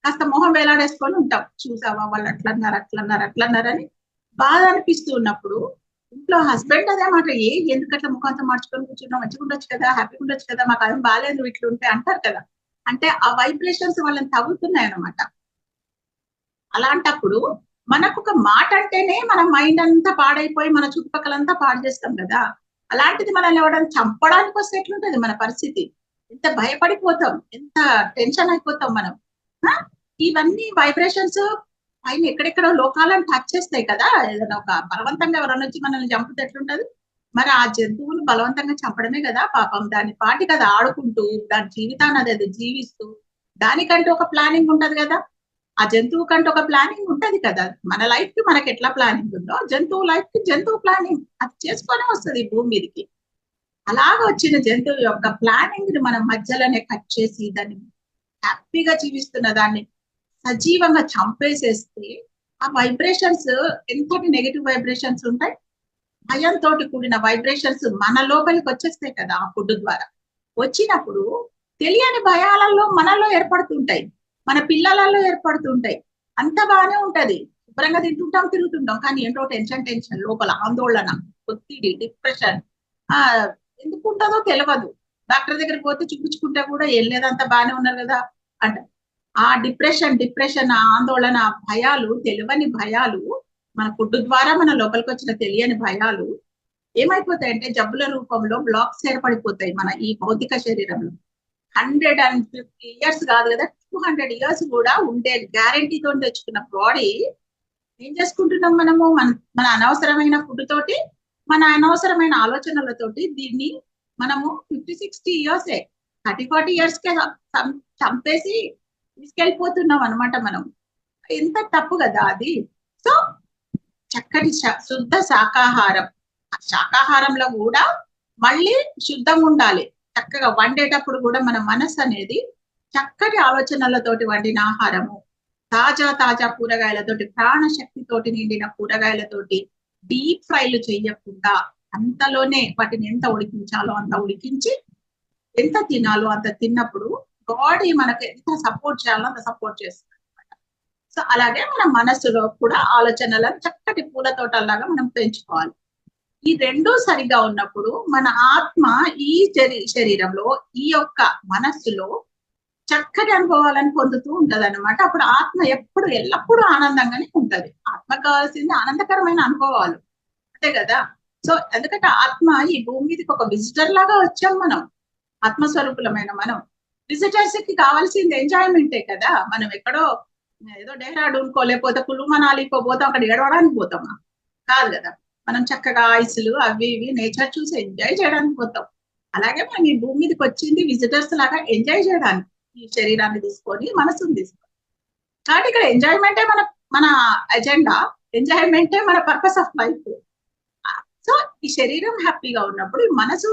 కాస్త మొహం వేలాడేసుకొని ఉంటాం. చూసావా వాళ్ళు అట్లన్నారు అని బాధ అనిపిస్తూ ఉన్నప్పుడు ఇంట్లో హస్బెండ్ అదే మాట, ఎందుకట్లా ముఖం అంతా మార్చుకొని కూర్చున్నావు, మంచిగా ఉండొచ్చు కదా, హ్యాపీగా ఉండొచ్చు కదా, మాకు అదేం బాగాలేదు ఇట్లా ఉంటే అంటారు కదా. అంటే ఆ వైబ్రేషన్స్ వాళ్ళని తగ్గుతున్నాయి అన్నమాట. అలాంటప్పుడు మనకు ఒక మాట అంటేనే మన మైండ్ అంతా పాడైపోయి మన చుట్టుపక్కలంతా పాడు చేస్తాం కదా. అలాంటిది మనల్ని ఎవరైనా చంపడానికి వస్తే ఎట్లుంటది మన పరిస్థితి? ఎంత భయపడిపోతాం, ఎంత టెన్షన్ అయిపోతాం మనం. ఇవన్నీ వైబ్రేషన్స్ పైన ఎక్కడెక్కడో లోకాలను టచ్ చేస్తాయి కదా. ఏదైనా ఒక బలవంతంగా ఎవరైనా వచ్చి మనల్ని చంపితే ఎట్లుంటది? మరి ఆ జంతువులు బలవంతంగా చంపడమే కదా పాపం. దాని పాటి కదా ఆడుకుంటూ దాని జీవితాన్ని అది జీవిస్తూ దానికంటూ ఒక ప్లానింగ్ ఉంటది కదా. ఆ జంతువు కంటే ఒక ప్లానింగ్ ఉంటది కదా. మన లైఫ్ కి మనకి ఎట్లా ప్లానింగ్ ఉందో జంతువు లైఫ్ కి జంతువు ప్లానింగ్ అది చేసుకొని వస్తుంది ఈ భూమి మీదకి. అలాగ వచ్చిన జంతువు యొక్క ప్లానింగ్ ని మనం మధ్యలోనే కట్ చేసి దాన్ని హ్యాపీగా జీవిస్తున్న దాన్ని సజీవంగా చంపేసేస్తే ఆ వైబ్రేషన్స్ ఎంతటి నెగటివ్ వైబ్రేషన్స్ ఉంటాయి, భయంతో కూడిన వైబ్రేషన్స్ మన లోపలికి వచ్చేస్తాయి కదా ఆ ఫుడ్ ద్వారా. వచ్చినప్పుడు తెలియని భయాలలో మనలో ఏర్పడుతుంటాయి, మన పిల్లలలో ఏర్పడుతుంటాయి. అంత బాగానే ఉంటది, శుభ్రంగా తింటుంటాం తిరుగుతుంటాం, కానీ ఏంటో టెన్షన్ లోపల ఆందోళన, ఒత్తిడి, డిప్రెషన్ ఎందుకు ఉంటుందో తెలియదు. డాక్టర్ దగ్గరికి పోతే చూపించుకుంటే కూడా ఏం లేదంతా బాగానే ఉన్నారు కదా అంట. ఆ డిప్రెషన్ ఆందోళన భయాలు, తెలియని భయాలు, మన ఫుడ్ ద్వారా మన లోపలికి వచ్చిన తెలియని భయాలు ఏమైపోతాయంటే జబ్బుల రూపంలో బ్లాక్స్ ఏర్పడిపోతాయి మన ఈ భౌతిక శరీరంలో. 150 years కాదు కదా, 200 years కూడా ఉండే గ్యారంటీతో తెచ్చుకున్న బాడీ ఏం చేసుకుంటున్నాం మనము? మన అనవసరమైన ఫుడ్ తోటి, మన అనవసరమైన ఆలోచనలతోటి దీన్ని మనము 50-60 years 30-40 years కే చంపేసి తీసుకెళ్ళిపోతున్నాం అనమాట మనం. ఎంత తప్పు కదా అది. సో చక్కటి శుద్ధ శాకాహారం, శాకాహారంలో కూడా మళ్ళీ శుద్ధంగా ఉండాలి. చక్కగా వండేటప్పుడు కూడా మన మనసు అనేది చక్కటి ఆలోచనలతోటి వండిన ఆహారము, తాజా కూరగాయలతోటి, ప్రాణశక్తితోటి నిండిన కూరగాయలతోటి, డీప్ ఫ్రైలు చేయకుండా అంతలోనే వాటిని ఎంత ఉడికించాలో అంత ఉడికించి ఎంత తినాలో అంత తిన్నప్పుడు బాడీ మనకు ఎంత సపోర్ట్ చేయాలో అంత సపోర్ట్ చేస్తుంది అనమాట. సో అలాగే మన మనస్సులో కూడా ఆలోచనలను చక్కటి పూల తోటలాగా మనం పెంచుకోవాలి. ఈ రెండు సరిగా ఉన్నప్పుడు మన ఆత్మ ఈ శరీరంలో ఈ యొక్క మనస్సులో చక్కటి అనుభవాలను పొందుతూ ఉంటది అనమాట. అప్పుడు ఆత్మ ఎల్లప్పుడూ ఆనందంగానే ఉంటది. ఆత్మ కావాల్సింది ఆనందకరమైన అనుభవాలు, అంతే కదా. సో ఎందుకంటే ఆత్మ ఈ భూమి మీదకి ఒక విజిటర్ లాగా వచ్చాం మనం, ఆత్మస్వరూపులమైన మనం. విజిటర్స్ కి కావాల్సింది ఎంజాయ్మెంటే కదా. మనం ఎక్కడో ఏదో డెహ్రాడూన్కో లేకపోతే కులు మనాలికో పోతాం, అక్కడ ఏడవడానికి పోతామా? కాదు కదా. మనం చక్కగా ఐసులు అవి ఇవి నేచర్ చూసి ఎంజాయ్ చేయడానికి పోతాం. అలాగే మనం ఈ భూమి మీదకి వచ్చింది విజిటర్స్ లాగా ఎంజాయ్ చేయడానికి, ఈ శరీరాన్ని తీసుకొని మనసుని తీసుకొని. కాబట్టి ఇక్కడ ఎంజాయ్మెంటే మన మన అజెండా, ఎంజాయ్మెంటే మన పర్పస్ ఆఫ్ లైఫ్. సో ఈ శరీరం హ్యాపీగా ఉన్నప్పుడు, ఈ మనసు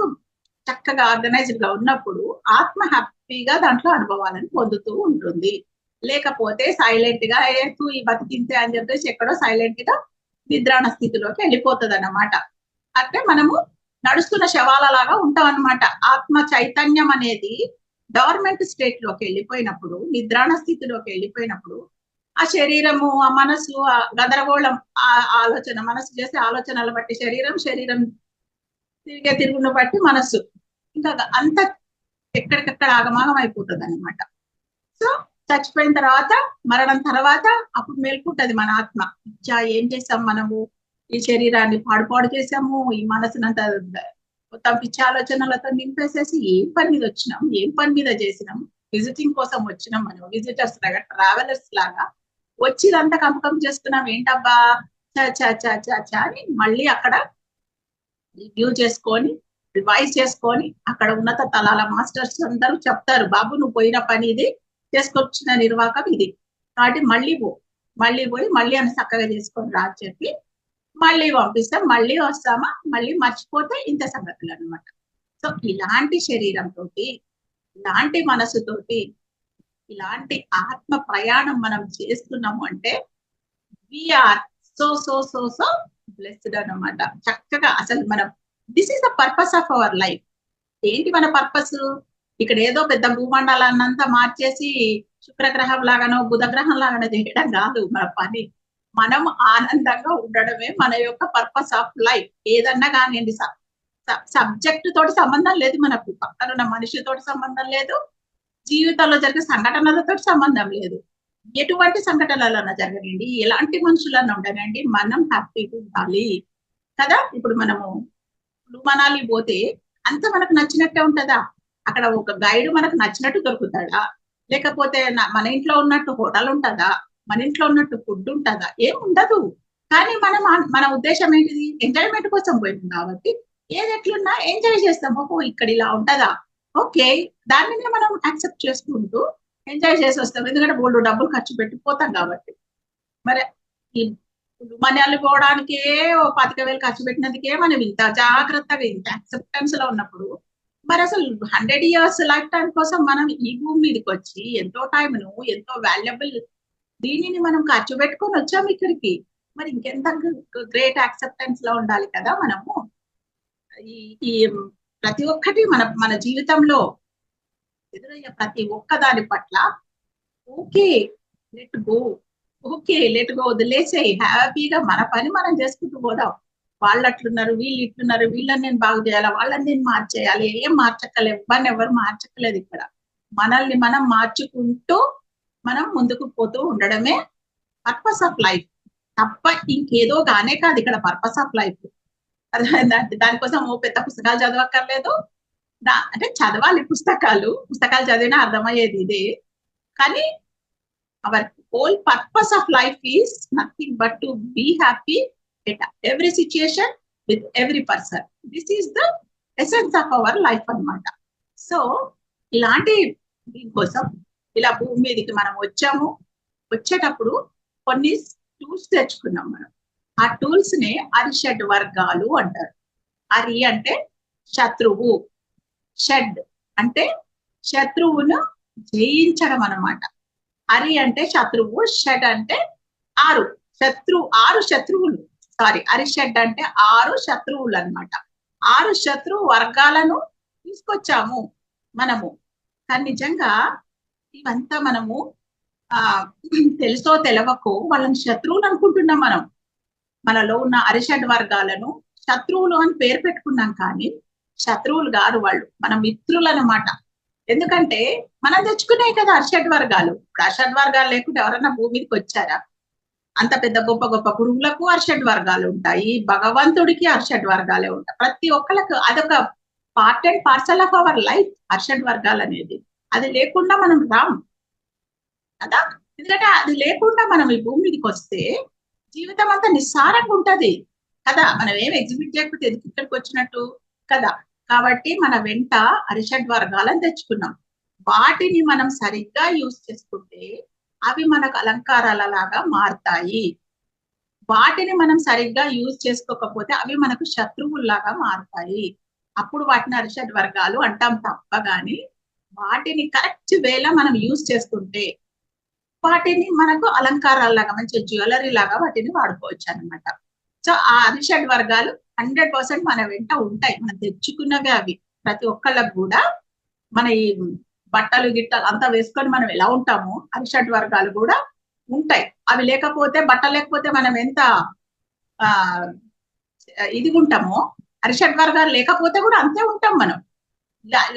చక్కగా ఆర్గనైజ్డ్ గా ఉన్నప్పుడు ఆత్మ హ్యాపీగా దాంట్లో అనుభవాలను పొందుతూ ఉంటుంది. లేకపోతే సైలెంట్ గా ఈ బతికింతే అని చెప్పేసి ఎక్కడో సైలెంట్ గా నిద్రాణ స్థితిలోకి వెళ్ళిపోతుంది అన్నమాట. అంటే మనము నడుస్తున్న శవాల లాగా ఉంటాం అన్నమాట. ఆత్మ చైతన్యం అనేది డోర్మెంట్ స్టేట్ లోకి వెళ్ళిపోయినప్పుడు, నిద్రాణ స్థితిలోకి వెళ్ళిపోయినప్పుడు, ఆ శరీరము, ఆ మనసు, ఆ గందరగోళం, ఆ ఆలోచన, మనసు చేసే ఆలోచనలు బట్టి శరీరం, శరీరం తిరిగే తిరుగును బట్టి మనస్సు, ఇంకా అంత ఎక్కడికక్కడ ఆగమాగం అయిపోతుంది అనమాట. సో చచ్చిపోయిన తర్వాత, మరణం తర్వాత అప్పుడు మేల్కుంటది మన ఆత్మ. ఇచ్చా ఏం చేసాం మనము, ఈ శరీరాన్ని పాడు చేసాము, ఈ మనసునంత మొత్తం పిచ్చి ఆలోచనలతో నింపేసేసి ఏం పని మీద వచ్చినాం, ఏం పని మీద చేసినాం, విజిటింగ్ కోసం వచ్చినాం మనం, విజిటర్స్ లాగా, ట్రావెలర్స్ లాగా వచ్చి ఇదంతా కంపకం చేస్తున్నాం, ఏంటబ్బా చా అని మళ్ళీ అక్కడ రివ్యూ చేసుకొని, రివైజ్ చేసుకొని, అక్కడ ఉన్నత తలాల మాస్టర్స్ అందరూ చెప్తారు, బాబు నువ్వు పోయిన పని ఇది, చేసుకొచ్చిన నిర్వాహకం ఇది, కాబట్టి మళ్ళీ పోయి మళ్ళీ అని చక్కగా చేసుకొని రా అని చెప్పి మళ్ళీ పంపిస్తాం. మళ్ళీ వస్తామా, మళ్ళీ మర్చిపోతే ఇంత సంగతులు అనమాట. సో ఇలాంటి శరీరంతో, ఇలాంటి మనసుతోటి, ఇలాంటి ఆత్మ ప్రయాణం మనం చేస్తున్నాము అంటే we are so so so so blessed అనమాట. చక్కగా అసలు మనం, this is the purpose of our life. ఏంటి మన పర్పస్? ఇక్కడ ఏదో పెద్ద భూమండలాన్నంతా మార్చేసి శుక్రగ్రహం లాగానో బుధగ్రహం లాగానో చేయడం కాదు మన పని. మనం ఆనందంగా ఉండడమే మన యొక్క పర్పస్ ఆఫ్ లైఫ్. ఏదన్నా కానివ్వండి, సబ్జెక్ట్ తోటి సంబంధం లేదు మనకు, పక్కనున్న మనిషితోటి సంబంధం లేదు, జీవితంలో జరిగే సంఘటనలతో సంబంధం లేదు. ఎటువంటి సంఘటనలన్నా జరగనండి, ఎలాంటి మనుషులన్నా ఉండనండి, మనం హ్యాపీగా ఉండాలి కదా. ఇప్పుడు మనము మనాలి పోతే అంత మనకు నచ్చినట్టే ఉంటుందా? అక్కడ ఒక గైడ్ మనకు నచ్చినట్టు దొరుకుతాడా? లేకపోతే మన ఇంట్లో ఉన్నట్టు హోటల్ ఉంటుందా? మన ఇంట్లో ఉన్నట్టు ఫుడ్ ఉంటుందా? ఏం ఉండదు. కానీ మనం మన ఉద్దేశం ఏంటిది? ఎంజాయ్మెంట్ కోసం పోయింది కాబట్టి ఏది ఎట్లున్నా ఎంజాయ్ చేస్తాం. ఓహో ఇక్కడ ఇలా ఉంటుందా, ఓకే, దానిని మనం యాక్సెప్ట్ చేసుకుంటూ ఎంజాయ్ చేసి వస్తాం. ఎందుకంటే బోల్డు డబ్బులు ఖర్చు పెట్టిపోతాం కాబట్టి. మరి ఈ మనాలి పోవడానికే ఓ 25,000 ఖర్చు పెట్టినందుకే మనం ఇంత జాగ్రత్తగా, ఇంత యాక్సెప్టెన్స్ లో ఉన్నప్పుడు, మరి అసలు 100 years లైఫ్ టైం కోసం మనం ఈ భూమి మీదకి వచ్చి ఎంతో టైంను, ఎంతో వాల్యుబుల్ దీనిని మనం ఖర్చు పెట్టుకొని వచ్చాము ఇక్కడికి. మరి ఇంకెంత గ్రేట్ యాక్సెప్టెన్స్ లో ఉండాలి కదా మనము. ఈ ప్రతి ఒక్కటి మన జీవితంలో ఎదురయ్యే ప్రతి ఒక్క దాని పట్ల ఓకే లెట్ గో, వదిలేసేయి, హ్యాపీగా మన పని మనం చేసుకుంటూ పోదాం. వాళ్ళు అట్లున్నారు, వీళ్ళు ఇట్లున్నారు, వీళ్ళని నేను బాగు చేయాలి, వాళ్ళని నేను మార్చేయాలి, ఏం మార్చక్కలేదు, ఇవ్వని ఎవరు మార్చక్కలేదు. ఇక్కడ మనల్ని మనం మార్చుకుంటూ మనం ముందుకు పోతూ ఉండడమే పర్పస్ ఆఫ్ లైఫ్ తప్ప ఇంకేదో గానే కాదు ఇక్కడ పర్పస్ ఆఫ్ లైఫ్. దానికోసం ఓ పెద్ద పుస్తకాలు చదవక్కర్లేదు. అంటే చదవాలి పుస్తకాలు చదివినా అర్థమయ్యేది ఇదే. కానీ our whole purpose of life is nothing but to be happy at every situation with every person. This is the essence of our life అన్నమాట. సో ఇలాంటి దీనికోసం ఇలా భూమి మీదకి మనం వచ్చాము. వచ్చేటప్పుడు కొన్ని టూల్స్ తెచ్చుకున్నాం మనం. ఆ టూల్స్ నే అరిషడ్ వర్గాలు అంటారు. అరి అంటే శత్రువు, షడ్ అంటే శత్రువును జయించడం అన్నమాట. అరి అంటే శత్రువు, షడ్ అంటే 6 శత్రువులు. అరిషడ్ అంటే 6 శత్రువులు అన్నమాట. 6 శత్రు వర్గాలను తీసుకొచ్చాము మనము. కానీ నిజంగా ఇవంతా మనము తెలుసో తెలవకో వాళ్ళని శత్రువులు అనుకుంటున్నాం మనం. మనలో ఉన్న అరిషడ్ వర్గాలను శత్రువులు అని పేరు పెట్టుకున్నాం, కానీ శత్రువులు కాదు వాళ్ళు, మన మిత్రులు అన్నమాట. ఎందుకంటే మనం తెచ్చుకున్నాయి కదా అరిషడ్ వర్గాలు. ఇప్పుడు అరిషడ్ వర్గాలు లేకుండా ఎవరన్నా భూమి మీదకి వచ్చారా? అంత పెద్ద గొప్ప గొప్ప పురుగులకు అర్షడ్ వర్గాలు ఉంటాయి, భగవంతుడికి అర్షడ్ వర్గాలే ఉంటాయి. ప్రతి ఒక్కళ్ళకు అదొక part and parcel of our life అర్షడ్ వర్గాలు అనేది. అది లేకుండా మనం రాం కదా. ఎందుకంటే అది లేకుండా మనం ఈ భూమి మీదకి వస్తే జీవితం అంతా నిస్సారంగా ఉంటది కదా. మనం ఏం ఎగ్జిబిట్ చేయకపోతే ఎందుకు ఇక్కడికి వచ్చినట్టు కదా. కాబట్టి మన వెంట అరిషడ్ వర్గాలను తెచ్చుకున్నాం. వాటిని మనం సరిగ్గా యూజ్ చేసుకుంటే అవి మనకు అలంకారాల లాగా మారుతాయి. వాటిని మనం సరిగ్గా యూజ్ చేసుకోకపోతే అవి మనకు శత్రువుల్లాగా మారుతాయి. అప్పుడు వాటిని అరిషడ్ వర్గాలు అంటాం తప్ప గాని వాటిని కరెక్ట్ వేలా మనం యూజ్ చేసుకుంటే వాటిని మనకు అలంకారాలాగా మంచి జ్యువెలరీ లాగా వాటిని వాడుకోవచ్చు అనమాట. సో ఆ అరిషడ్ వర్గాలు 100% మన వెంట ఉంటాయి. మనం తెచ్చుకున్నవే అవి. ప్రతి ఒక్కళ్ళకు కూడా మన ఈ బట్టలు గిట్టలు అంతా వేసుకొని మనం ఎలా ఉంటామో అరిషడ్ వర్గాలు కూడా ఉంటాయి. అవి లేకపోతే బట్టలు లేకపోతే మనం ఎంత ఆ ఇది ఉంటామో అరిషడ్ వర్గాలు లేకపోతే కూడా అంతే ఉంటాం మనం.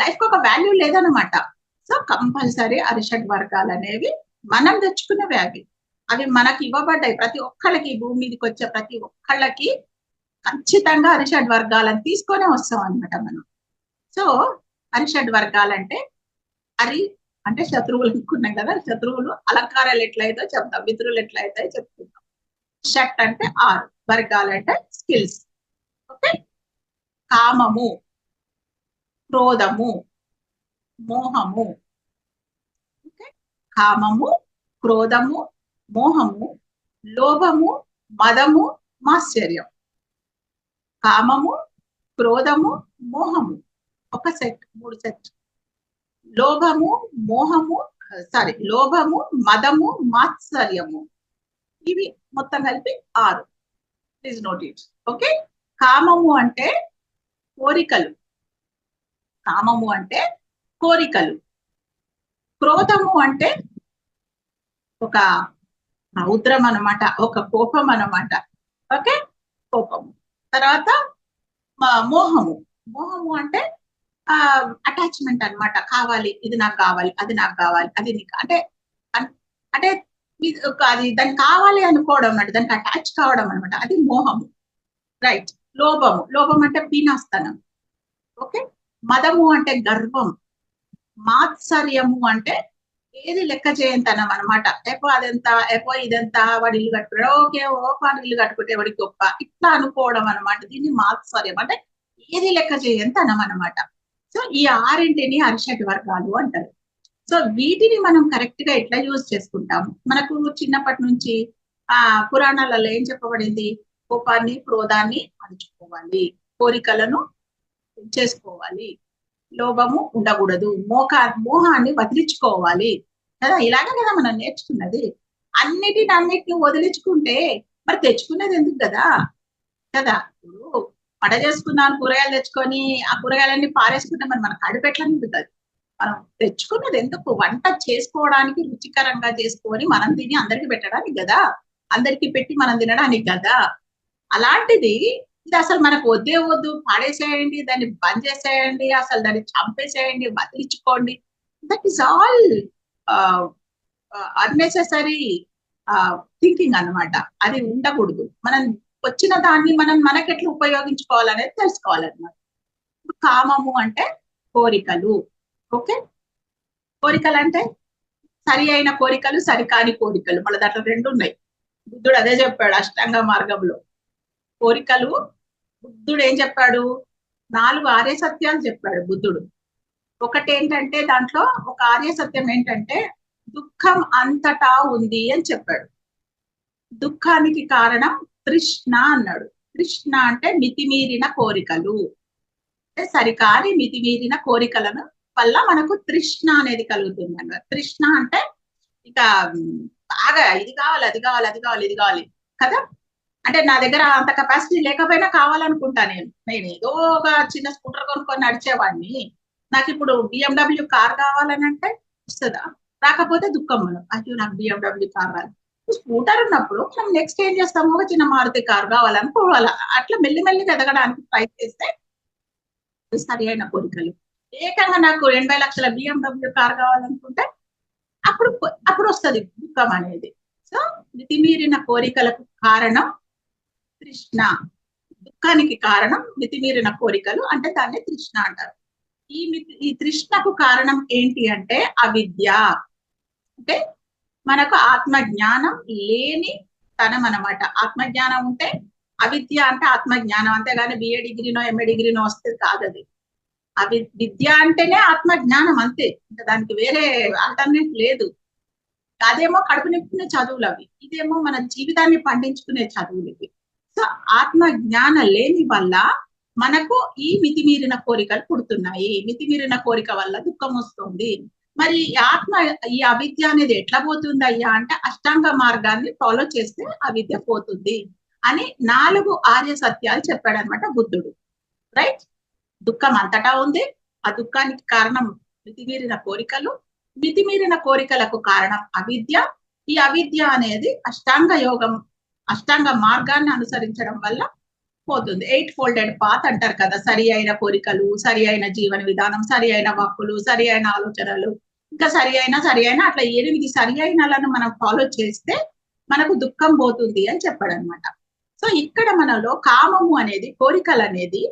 లైఫ్ ఒక వాల్యూ లేదనమాట. సో కంపల్సరీ అరిషడ్ వర్గాలు అనేవి మనం తెచ్చుకున్నవి అవి. అవి మనకి ఇవ్వబడ్డాయి. ప్రతి ఒక్కళ్ళకి భూమి మీదకి వచ్చే ప్రతి ఒక్కళ్ళకి ఖచ్చితంగా అరిషడ్ వర్గాలను తీసుకొనే వస్తాం అనమాట మనం. సో అరిషడ్ వర్గాలంటే అరి అంటే శత్రువులు అనుకున్నాం కదా. శత్రువులు అలంకారాలు ఎట్లయితే చెప్తాం, మిత్రులు ఎట్లయితే చెప్తున్నాం. షట్ అంటే 6, వర్గాలు అంటే స్కిల్స్. ఓకే. కామము, క్రోధము, మోహము. ఓకే. కామము, క్రోధము, మోహము, లోభము, మదము, మాత్సర్యం. కామము, క్రోధము, మోహము ఒక సెట్, 3 సెట్. లోభము, మోహము, లోభము, మదము, మాత్సర్యము. ఇవి మొత్తం కలిపి 6. Please note it. ఓకే. కామము అంటే కోరికలు. కామము అంటే కోరికలు. క్రోధము అంటే ఒక రౌద్రం అనమాట, ఒక కోపం అనమాట. ఓకే. కోపము. తర్వాత మోహము. మోహము అంటే అటాచ్మెంట్ అనమాట. కావాలి, ఇది నాకు కావాలి, అది నాకు కావాలి, అది నీకు అంటే అంటే అది దానికి కావాలి అనుకోవడం అన్నమాట, దానికి అటాచ్ కావడం అనమాట. అది మోహము. రైట్. లోభము. లోభం అంటే పీనాస్తనం. ఓకే. మదము అంటే గర్వం. మాత్సర్యము అంటే ఏది లెక్క చేయంతనం అనమాట. ఎపో అదెంత, ఎపో ఇదెంత, వాడు ఇల్లు కట్టుకున్నాడు, ఓకే వాడు ఇల్లు కట్టుకుంటే వాడికి గొప్ప, ఇట్లా అనుకోవడం అనమాట. దీన్ని మాత్సర్యం అంటే ఏది లెక్క చేయంతనం అనమాట. సో ఈ 6ంటిని అరిషడ్ వర్గాలు అంటారు. సో వీటిని మనం కరెక్ట్ గా ఎట్లా యూజ్ చేసుకుంటాము. మనకు చిన్నప్పటి నుంచి పురాణాలలో ఏం చెప్పబడింది? కోపాన్ని, క్రోధాన్ని అణుచుకోవాలి, కోరికలను చేసుకోవాలి, లోభము ఉండకూడదు, మోహాన్ని వదిలించుకోవాలి కదా. ఇలాగే కదా మనం నేర్చుకున్నది. అన్నిటిని వదిలించుకుంటే మరి తెచ్చుకునేది ఎందుకు కదా. కదా. ఇప్పుడు వంట చేసుకున్నాను, కూరగాయలు తెచ్చుకొని ఆ కూరగాయలన్నీ పారేసుకుంటే మరి మన కడుపు ఎట్లా నిండుతుంది? మనం తెచ్చుకున్నది ఎందుకు? వంట చేసుకోవడానికి, రుచికరంగా చేసుకొని మనం తిని అందరికి పెట్టడానికి కదా. అందరికి పెట్టి మనం తినడానికి కదా. అలాంటిది ఇది అసలు మనకు వద్దే వద్దు, పాడేసేయండి, దాన్ని బంద్ చేసేయండి, అసలు దాన్ని చంపేసేయండి, వదిలించుకోండి. That is all unnecessary thinking అనమాట. అది ఉండకూడదు. మనం వచ్చిన దాన్ని మనం మనకెట్లా ఉపయోగించుకోవాలనేది తెలుసుకోవాలన్నమాట. కామము అంటే కోరికలు. ఓకే. కోరికలు అంటే సరి అయిన కోరికలు, సరికాని కోరికలు. మళ్ళీ దాంట్లో 2 ఉన్నాయి. బుద్ధుడు అదే చెప్పాడు అష్టాంగ మార్గంలో. కోరికలు బుద్ధుడు ఏం చెప్పాడు? 4 ఆర్య సత్యాలు చెప్పాడు బుద్ధుడు. ఒకటి ఏంటంటే దాంట్లో ఒక ఆర్య సత్యం ఏంటంటే దుఃఖం అంతటా ఉంది అని చెప్పాడు. దుఃఖానికి కారణం తృష్ణ అన్నాడు. తృష్ణ అంటే మితిమీరిన కోరికలు. అంటే సరికాని మితిమీరిన కోరికలను వల్ల మనకు తృష్ణ అనేది కలుగుతుంది అన్నమాట. తృష్ణ అంటే ఇక బాగా ఇది కావాలి, అది కావాలి, అది కావాలి, ఇది కావాలి కదా. అంటే నా దగ్గర అంత కెపాసిటీ లేకపోయినా కావాలనుకుంటా. నేను ఏదో ఒక చిన్న స్కూటర్ కొనుక్కొని నడిచేవాడిని. నాకు ఇప్పుడు BMW కార్ కావాలని అంటే వస్తుందా? రాకపోతే దుఃఖం. మనం అయ్యో నాకు BMW కార్ రాదు. స్కూటర్ ఉన్నప్పుడు మనం నెక్స్ట్ ఏం చేస్తాము? ఒక చిన్న మారుతి కార్ కావాలనుకోవాలి. అట్లా మెల్లిమెల్లిగా ఎదగడానికి ట్రై చేస్తే సరి అయిన కోరికలు. ఏకంగా నాకు 80 లక్షల BMW కార్ కావాలనుకుంటే అప్పుడు వస్తుంది దుఃఖం అనేది. సో మితిమీరిన కోరికలకు కారణం తృష్ణ, దుఃఖానికి కారణం మితిమీరిన కోరికలు, అంటే దాన్ని తృష్ణ అంటారు. ఈ తృష్ణకు కారణం ఏంటి అంటే అవిద్య. అంటే మనకు ఆత్మజ్ఞానం లేని తనం అన్నమాట. ఆత్మజ్ఞానం ఉంటే అవిద్య అంటే ఆత్మజ్ఞానం, అంతేగాని బిఏ డిగ్రీనో ఎంఏ డిగ్రీనో వస్తే కాదు అది. విద్య అంటేనే ఆత్మజ్ఞానం అంతే, ఇంకా దానికి వేరే ఆల్టర్నేట్ లేదు. అదేమో కడుపు నింపుకునే చదువులు అవి, ఇదేమో మన జీవితాన్ని పండించుకునే చదువులు ఇవి. సో ఆత్మ జ్ఞానం లేని వల్ల మనకు ఈ మితిమీరిన కోరికలు పుడుతున్నాయి. మితిమీరిన కోరిక వల్ల దుఃఖం వస్తుంది. మరి ఈ అవిద్య అనేది ఎట్లా పోతుంది అయ్యా అంటే అష్టాంగ మార్గాన్ని ఫాలో చేస్తే అవిద్య పోతుంది అని 4 ఆర్య సత్యాలు చెప్పాడు అనమాట బుద్ధుడు. రైట్? దుఃఖం అంతటా ఉంది, ఆ దుఃఖానికి కారణం మితిమీరిన కోరికలు, మితిమీరిన కోరికలకు కారణం అవిద్య. ఈ అవిద్య అనేది అష్టాంగ మార్గాన్ని అనుసరించడం వల్ల పోతుంది. 8 ఫోల్డెడ్ పాత్ అంటారు కదా, సరి అయిన కోరికలు, సరి అయిన జీవన విధానం, సరి అయిన వాక్కులు, సరి అయిన ఆలోచనలు, ఇంకా సరి అయిన అట్లా 8 సరి అయినలను మనం ఫాలో చేస్తే మనకు దుఃఖం పోతుంది అని చెప్పాడు అనమాట. సో ఇక్కడ మనలో కామము అనేది, కోరికలు అనేది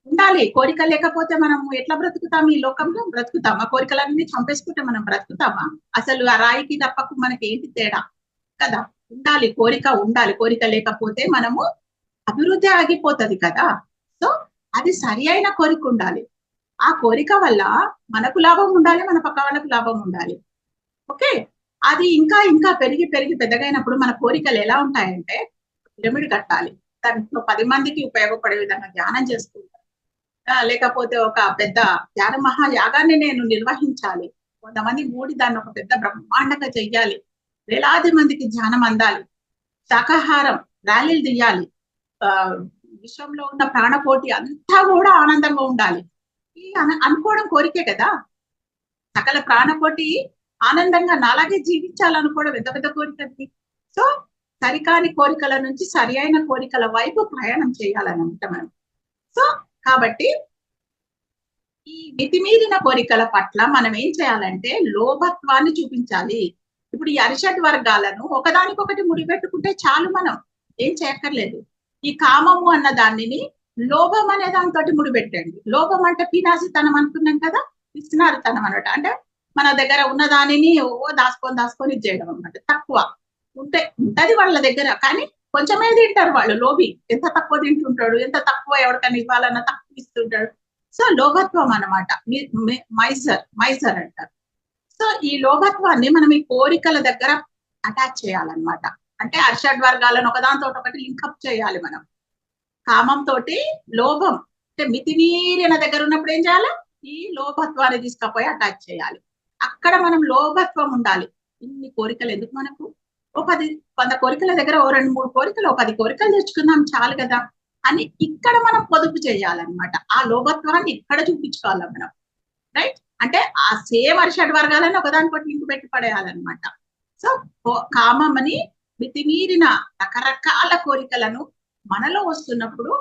ఉండాలి. కోరిక లేకపోతే మనం ఎట్లా బ్రతుకుతాం ఈ లోకంలో? బ్రతుకుతామా? కోరికలన్నీ చంపేసుకుంటే మనం బ్రతుకుతామా? అసలు ఆ రాయికి తప్పకు మనకి ఏంటి తేడా కదా? ఉండాలి, కోరిక ఉండాలి. కోరిక లేకపోతే మనము అభివృద్ధి ఆగిపోతుంది కదా. సో అది సరి అయిన కోరిక ఉండాలి. ఆ కోరిక వల్ల మనకు లాభం ఉండాలి, మన పక్క వాళ్ళకు లాభం ఉండాలి. ఓకే, అది ఇంకా ఇంకా పెరిగి పెద్దగైనప్పుడు మన కోరికలు ఎలా ఉంటాయంటే పిరమిడ్ కట్టాలి, దాంట్లో 10 మందికి ఉపయోగపడే విధంగా ధ్యానం చేసుకుంటారు, లేకపోతే ఒక పెద్ద ధ్యాన మహాయాగాన్ని నేను నిర్వహించాలి, కొంతమంది మూడి దాన్ని ఒక పెద్ద బ్రహ్మాండంగా చెయ్యాలి, వేలాది మందికి ధ్యానం అందాలి, శాకాహారం ర్యాలీలు తీయాలి, విశ్వంలో ఉన్న ప్రాణకోటి అంతా కూడా ఆనందంగా ఉండాలి. ఈ అనుకోవడం కోరికే కదా. సకల ప్రాణకోటి ఆనందంగా నాలాగే జీవించాలనుకోవడం ఎంత పెద్ద కోరిక. సో సరికాని కోరికల నుంచి సరి అయిన కోరికల వైపు ప్రయాణం చేయాలన్నమాట మనం. సో కాబట్టి ఈ మితిమీరిన కోరికల పట్ల మనం ఏం చేయాలంటే లోభత్వాన్ని చూపించాలి. ఇప్పుడు ఈ అరిషడ్ వర్గాలను ఒకదానికొకటి ముడిపెట్టుకుంటే చాలు, మనం ఏం చేయక్కర్లేదు. ఈ కామము అన్న దానిని లోభం అనే దానితో ముడిపెట్టండి. లోభం అంటే పినాసితనం అనుకున్నాం కదా, పిసినారితనం అన్నమాట. అంటే మన దగ్గర ఉన్న దానిని దాచుకొని చేయడం అన్నమాట. తక్కువ ఉంటది వాళ్ళ దగ్గర, కానీ కొంచెమే తింటారు వాళ్ళు. లోభి ఎంత తక్కువ తింటుంటాడు, ఎంత తక్కువ ఎవరికైనా ఇవ్వాలన్నా తక్కువ ఇస్తుంటాడు. సో లోభత్వం అన్నమాట, మైజర్ అంటారు. సో ఈ లోభత్వాన్ని మనం ఈ కోరికల దగ్గర అటాచ్ చేయాలన్నమాట. అంటే అర్షడ్ వర్గాలను ఒకదానితో ఒకటి లింకప్ చేయాలి మనం. కామం తోటి లోభం అంటే మితిమీరిన దగ్గర ఉన్నప్పుడు ఏం చేయాలి? ఈ లోభత్వాన్ని తీసుకపోయి అటాచ్ చేయాలి. అక్కడ మనం లోభత్వం ఉండాలి. ఇన్ని కోరికలు ఎందుకు మనకు? 100 కోరికల దగ్గర 2-3 కోరికలు, 10 కోరికలు తెచ్చుకుందాం చాలు కదా అని ఇక్కడ మనం పొదుపు చేయాలన్నమాట. ఆ లోభత్వాన్ని ఇక్కడ చూపించుకోవాలి మనం. రైట్? అంటే ఆ సేమ్ అరిషడ్ వర్గాలను ఒకదానికొకటి లింక్ పెట్టి పడేయాలన్నమాట. సో కామమని మితిమీరిన రకరకాల కోరికలను మనలో వస్తున్నప్పుడు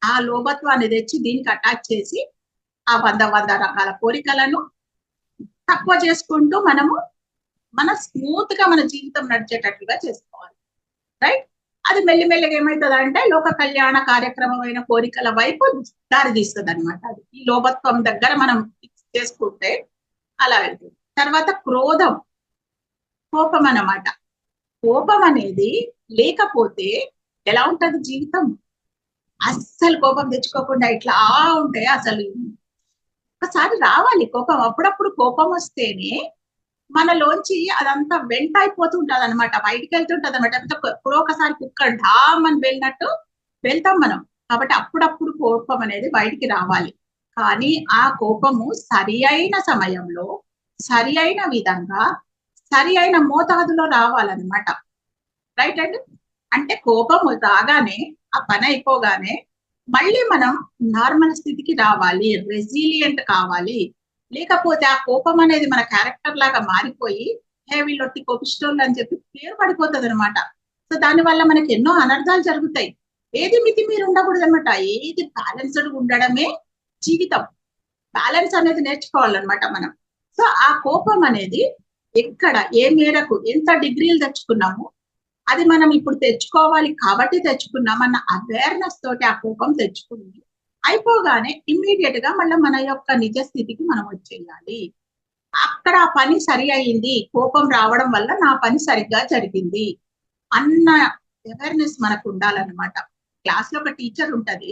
ఆ లోభత్వాన్ని తెచ్చి దీనికి అటాచ్ చేసి ఆ 100 రకాల కోరికలను తక్కువ చేసుకుంటూ మన స్మూత్ గా మన జీవితం నడిచేటట్టుగా చేసుకోవాలి. రైట్? అది మెల్లిమెల్లిగా ఏమవుతుంది అంటే లోక కళ్యాణ కార్యక్రమమైన కోరికల వైపు దారి తీస్తుంది అనమాట. అది ఈ లోభత్వం దగ్గర మనం ఫిక్స్ చేసుకుంటే అలా వెళ్తుంది. తర్వాత కోపం అన్నమాట. కోపం అనేది లేకపోతే ఎలా ఉంటది జీవితం? అస్సలు కోపం తెచ్చుకోకుండా ఇట్లా ఉంటే అసలు ఒకసారి రావాలి కోపం. అప్పుడప్పుడు కోపం వస్తేనే మనలోంచి అదంతా వెంట అయిపోతుంటది అనమాట, బయటికి వెళ్తుంటది అనమాట. ఎప్పుడో ఒకసారి కుక్క ఢామ్ అని వెళ్ళినట్టు వెళ్తాం మనం. కాబట్టి అప్పుడప్పుడు కోపం అనేది బయటికి రావాలి. కానీ ఆ కోపము సరి అయిన సమయంలో, సరి అయిన విధంగా, సరి అయిన మోతాదులో రావాలన్నమాట. రైట్ అండి? అంటే కోపం రాగానే, ఆ పని అయిపోగానే మళ్ళీ మనం నార్మల్ స్థితికి రావాలి, రెసిలియంట్ కావాలి. లేకపోతే ఆ కోపం అనేది మన క్యారెక్టర్ లాగా మారిపోయి వీళ్ళొట్టి కోపిష్టోళ్ళు అని చెప్పి పేరు పడిపోతుంది అనమాట. సో దానివల్ల మనకి ఎన్నో అనర్థాలు జరుగుతాయి. ఏది మితిమీరి ఉండకూడదు అనమాట. ఏది బ్యాలెన్స్డ్ ఉండడమే జీవితం. బ్యాలెన్స్ అనేది నేర్చుకోవాలన్నమాట మనం. సో ఆ కోపం అనేది ఎక్కడ ఏ మేరకు ఎంత డిగ్రీలు తెచ్చుకున్నాము, అది మనం ఇప్పుడు తెచ్చుకోవాలి కాబట్టి తెచ్చుకున్నాం అన్న అవేర్నెస్ తోటి ఆ కోపం తెచ్చుకుంది అయిపోగానే ఇమ్మీడియట్ గా మళ్ళీ మన యొక్క నిజ స్థితికి మనం వచ్చేయాలి. అక్కడ ఆ పని సరి అయింది, కోపం రావడం వల్ల నా పని సరిగ్గా జరిగింది అన్న అవేర్నెస్ మనకు ఉండాలన్నమాట. క్లాస్ లో ఒక టీచర్ ఉంటది,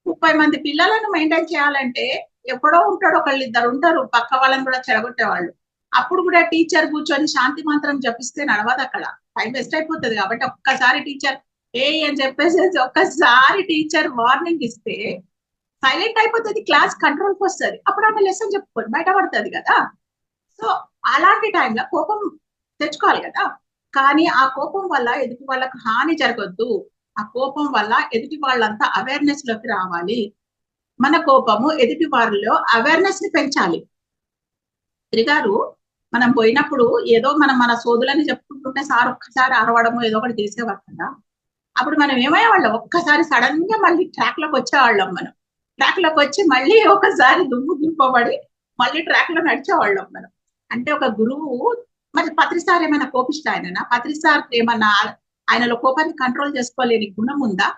30 మంది పిల్లలను మెయింటైన్ చేయాలంటే ఎక్కడో ఉంటాడు, ఒకళ్ళు ఇద్దరు ఉంటారు పక్క వాళ్ళని కూడా చెడగొట్టేవాళ్ళు. అప్పుడు కూడా టీచర్ కూర్చొని శాంతి మంత్రం జపిస్తే నడవదు, అక్కడ టైం వేస్ట్ అయిపోతుంది. కాబట్టి ఒక్కసారి టీచర్ ఏ అని చెప్పేసి ఒక్కసారి టీచర్ వార్నింగ్ ఇస్తే సైలెంట్ అయిపోతుంది, క్లాస్ కంట్రోల్కి వస్తుంది. అప్పుడు ఆమె లెసన్ చెప్పుకొని బయటపడుతుంది కదా. సో అలాంటి టైంలో కోపం తెచ్చుకోవాలి కదా, కానీ ఆ కోపం వల్ల ఎదుటి వాళ్ళకు హాని జరగొద్దు. ఆ కోపం వల్ల ఎదుటి వాళ్ళంతా అవేర్నెస్ లోకి రావాలి. మన కోపము ఎదుటి వారిలో అవేర్నెస్ ని పెంచాలి. గారు మనం పోయినప్పుడు ఏదో మనం మన సోదులని చెప్పుకుంటుంటే సార్ ఒక్కసారి అరవడము ఏదో ఒకటి చేసేవారు కదా. అప్పుడు మనం ఏమయ్యేవాళ్ళం, ఒక్కసారి సడన్ గా మళ్ళీ ట్రాక్ లోకి వచ్చేవాళ్ళం. మనం ట్రాక్ లోకి వచ్చి మళ్ళీ ఒకసారి దుమ్ము దుంపబడి మళ్ళీ ట్రాక్ లో నడిచేవాళ్ళం మనం. అంటే ఒక గురువు, మరి పత్రి సార్ ఏమైనా కోపిష్ట ఆయననా? పత్రి సార్ ఏమన్నా ఆయనలో కోపాన్ని కంట్రోల్ చేసుకోలేని గుణం ఉందా?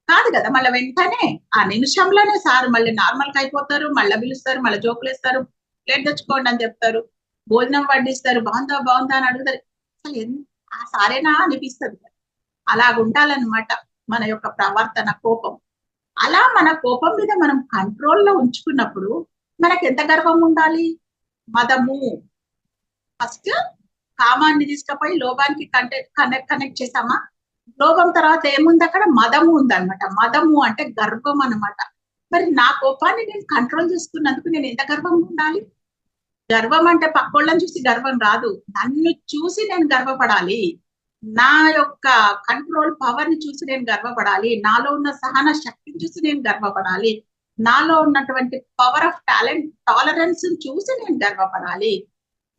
కాదు కదా. మళ్ళీ వెంటనే ఆ నిమిషంలోనే సార్ మళ్ళీ నార్మల్ గా అయిపోతారు, మళ్ళీ పిలుస్తారు, మళ్ళీ జోకులు వేస్తారు, ప్లేట్ తెచ్చుకోండి అని చెప్తారు, భోజనం వడ్డిస్తారు, బాగుందా బాగుందా అని అడుగుతారు. అసలు ఆ సారేనా అనిపిస్తుంది. అలాగుండాలన్నమాట మన యొక్క ప్రవర్తన, కోపం. అలా మన కోపం మీద మనం కంట్రోల్లో ఉంచుకున్నప్పుడు మనకి ఎంత గర్వం ఉండాలి. మదము ఫస్ట్ కామాన్ని తీసుకుపోయి లోభానికి కనెక్ట్ చేసామా, లోభం తర్వాత ఏముంది అక్కడ, మదము ఉందన్నమాట. మదము అంటే గర్వం అన్నమాట. మరి నా కోపాన్ని నేను కంట్రోల్ చేసుకున్నందుకు నేను ఎంత గర్వంగా ఉండాలి. గర్వం అంటే పక్కోళ్ళని చూసి గర్వం రాదు, నన్ను చూసి నేను గర్వపడాలి. నా యొక్క కంట్రోల్ పవర్ ని చూసి నేను గర్వపడాలి. నాలో ఉన్న సహన శక్తిని చూసి నేను గర్వపడాలి. నాలో ఉన్నటువంటి పవర్ ఆఫ్ టాలరెన్స్ చూసి నేను గర్వపడాలి.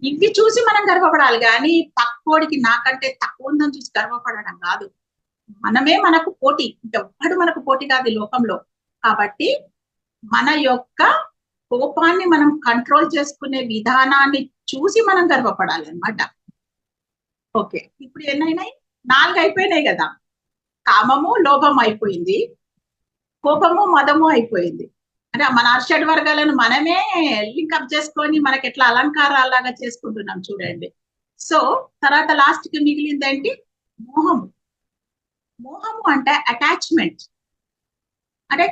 ఇవి చూసి మనం గర్వపడాలి, కానీ పక్కోడికి నాకంటే తక్కువ ఉందని చూసి గర్వపడడం కాదు. మనమే మనకు పోటీ, ఎవ్వడు మనకు పోటీ కాదు ఈ లోకంలో. కాబట్టి మన యొక్క కోపాన్ని మనం కంట్రోల్ చేసుకునే విధానాన్ని చూసి మనం గర్వపడాలి అన్నమాట. ఓకే, ఇప్పుడు ఎన్నైనాయి? 4 అయిపోయినాయి కదా. కామము, లోభం అయిపోయింది, కోపము, మదము అయిపోయింది. అంటే మన అర్షడ్ వర్గాలను మనమే లింకప్ చేసుకొని మనకి ఎట్లా అలంకారాలాగా చేసుకుంటున్నాం చూడండి. సో తర్వాత లాస్ట్ కి మిగిలింది ఏంటి? మోహము. మోహము అంటే అటాచ్మెంట్, అంటే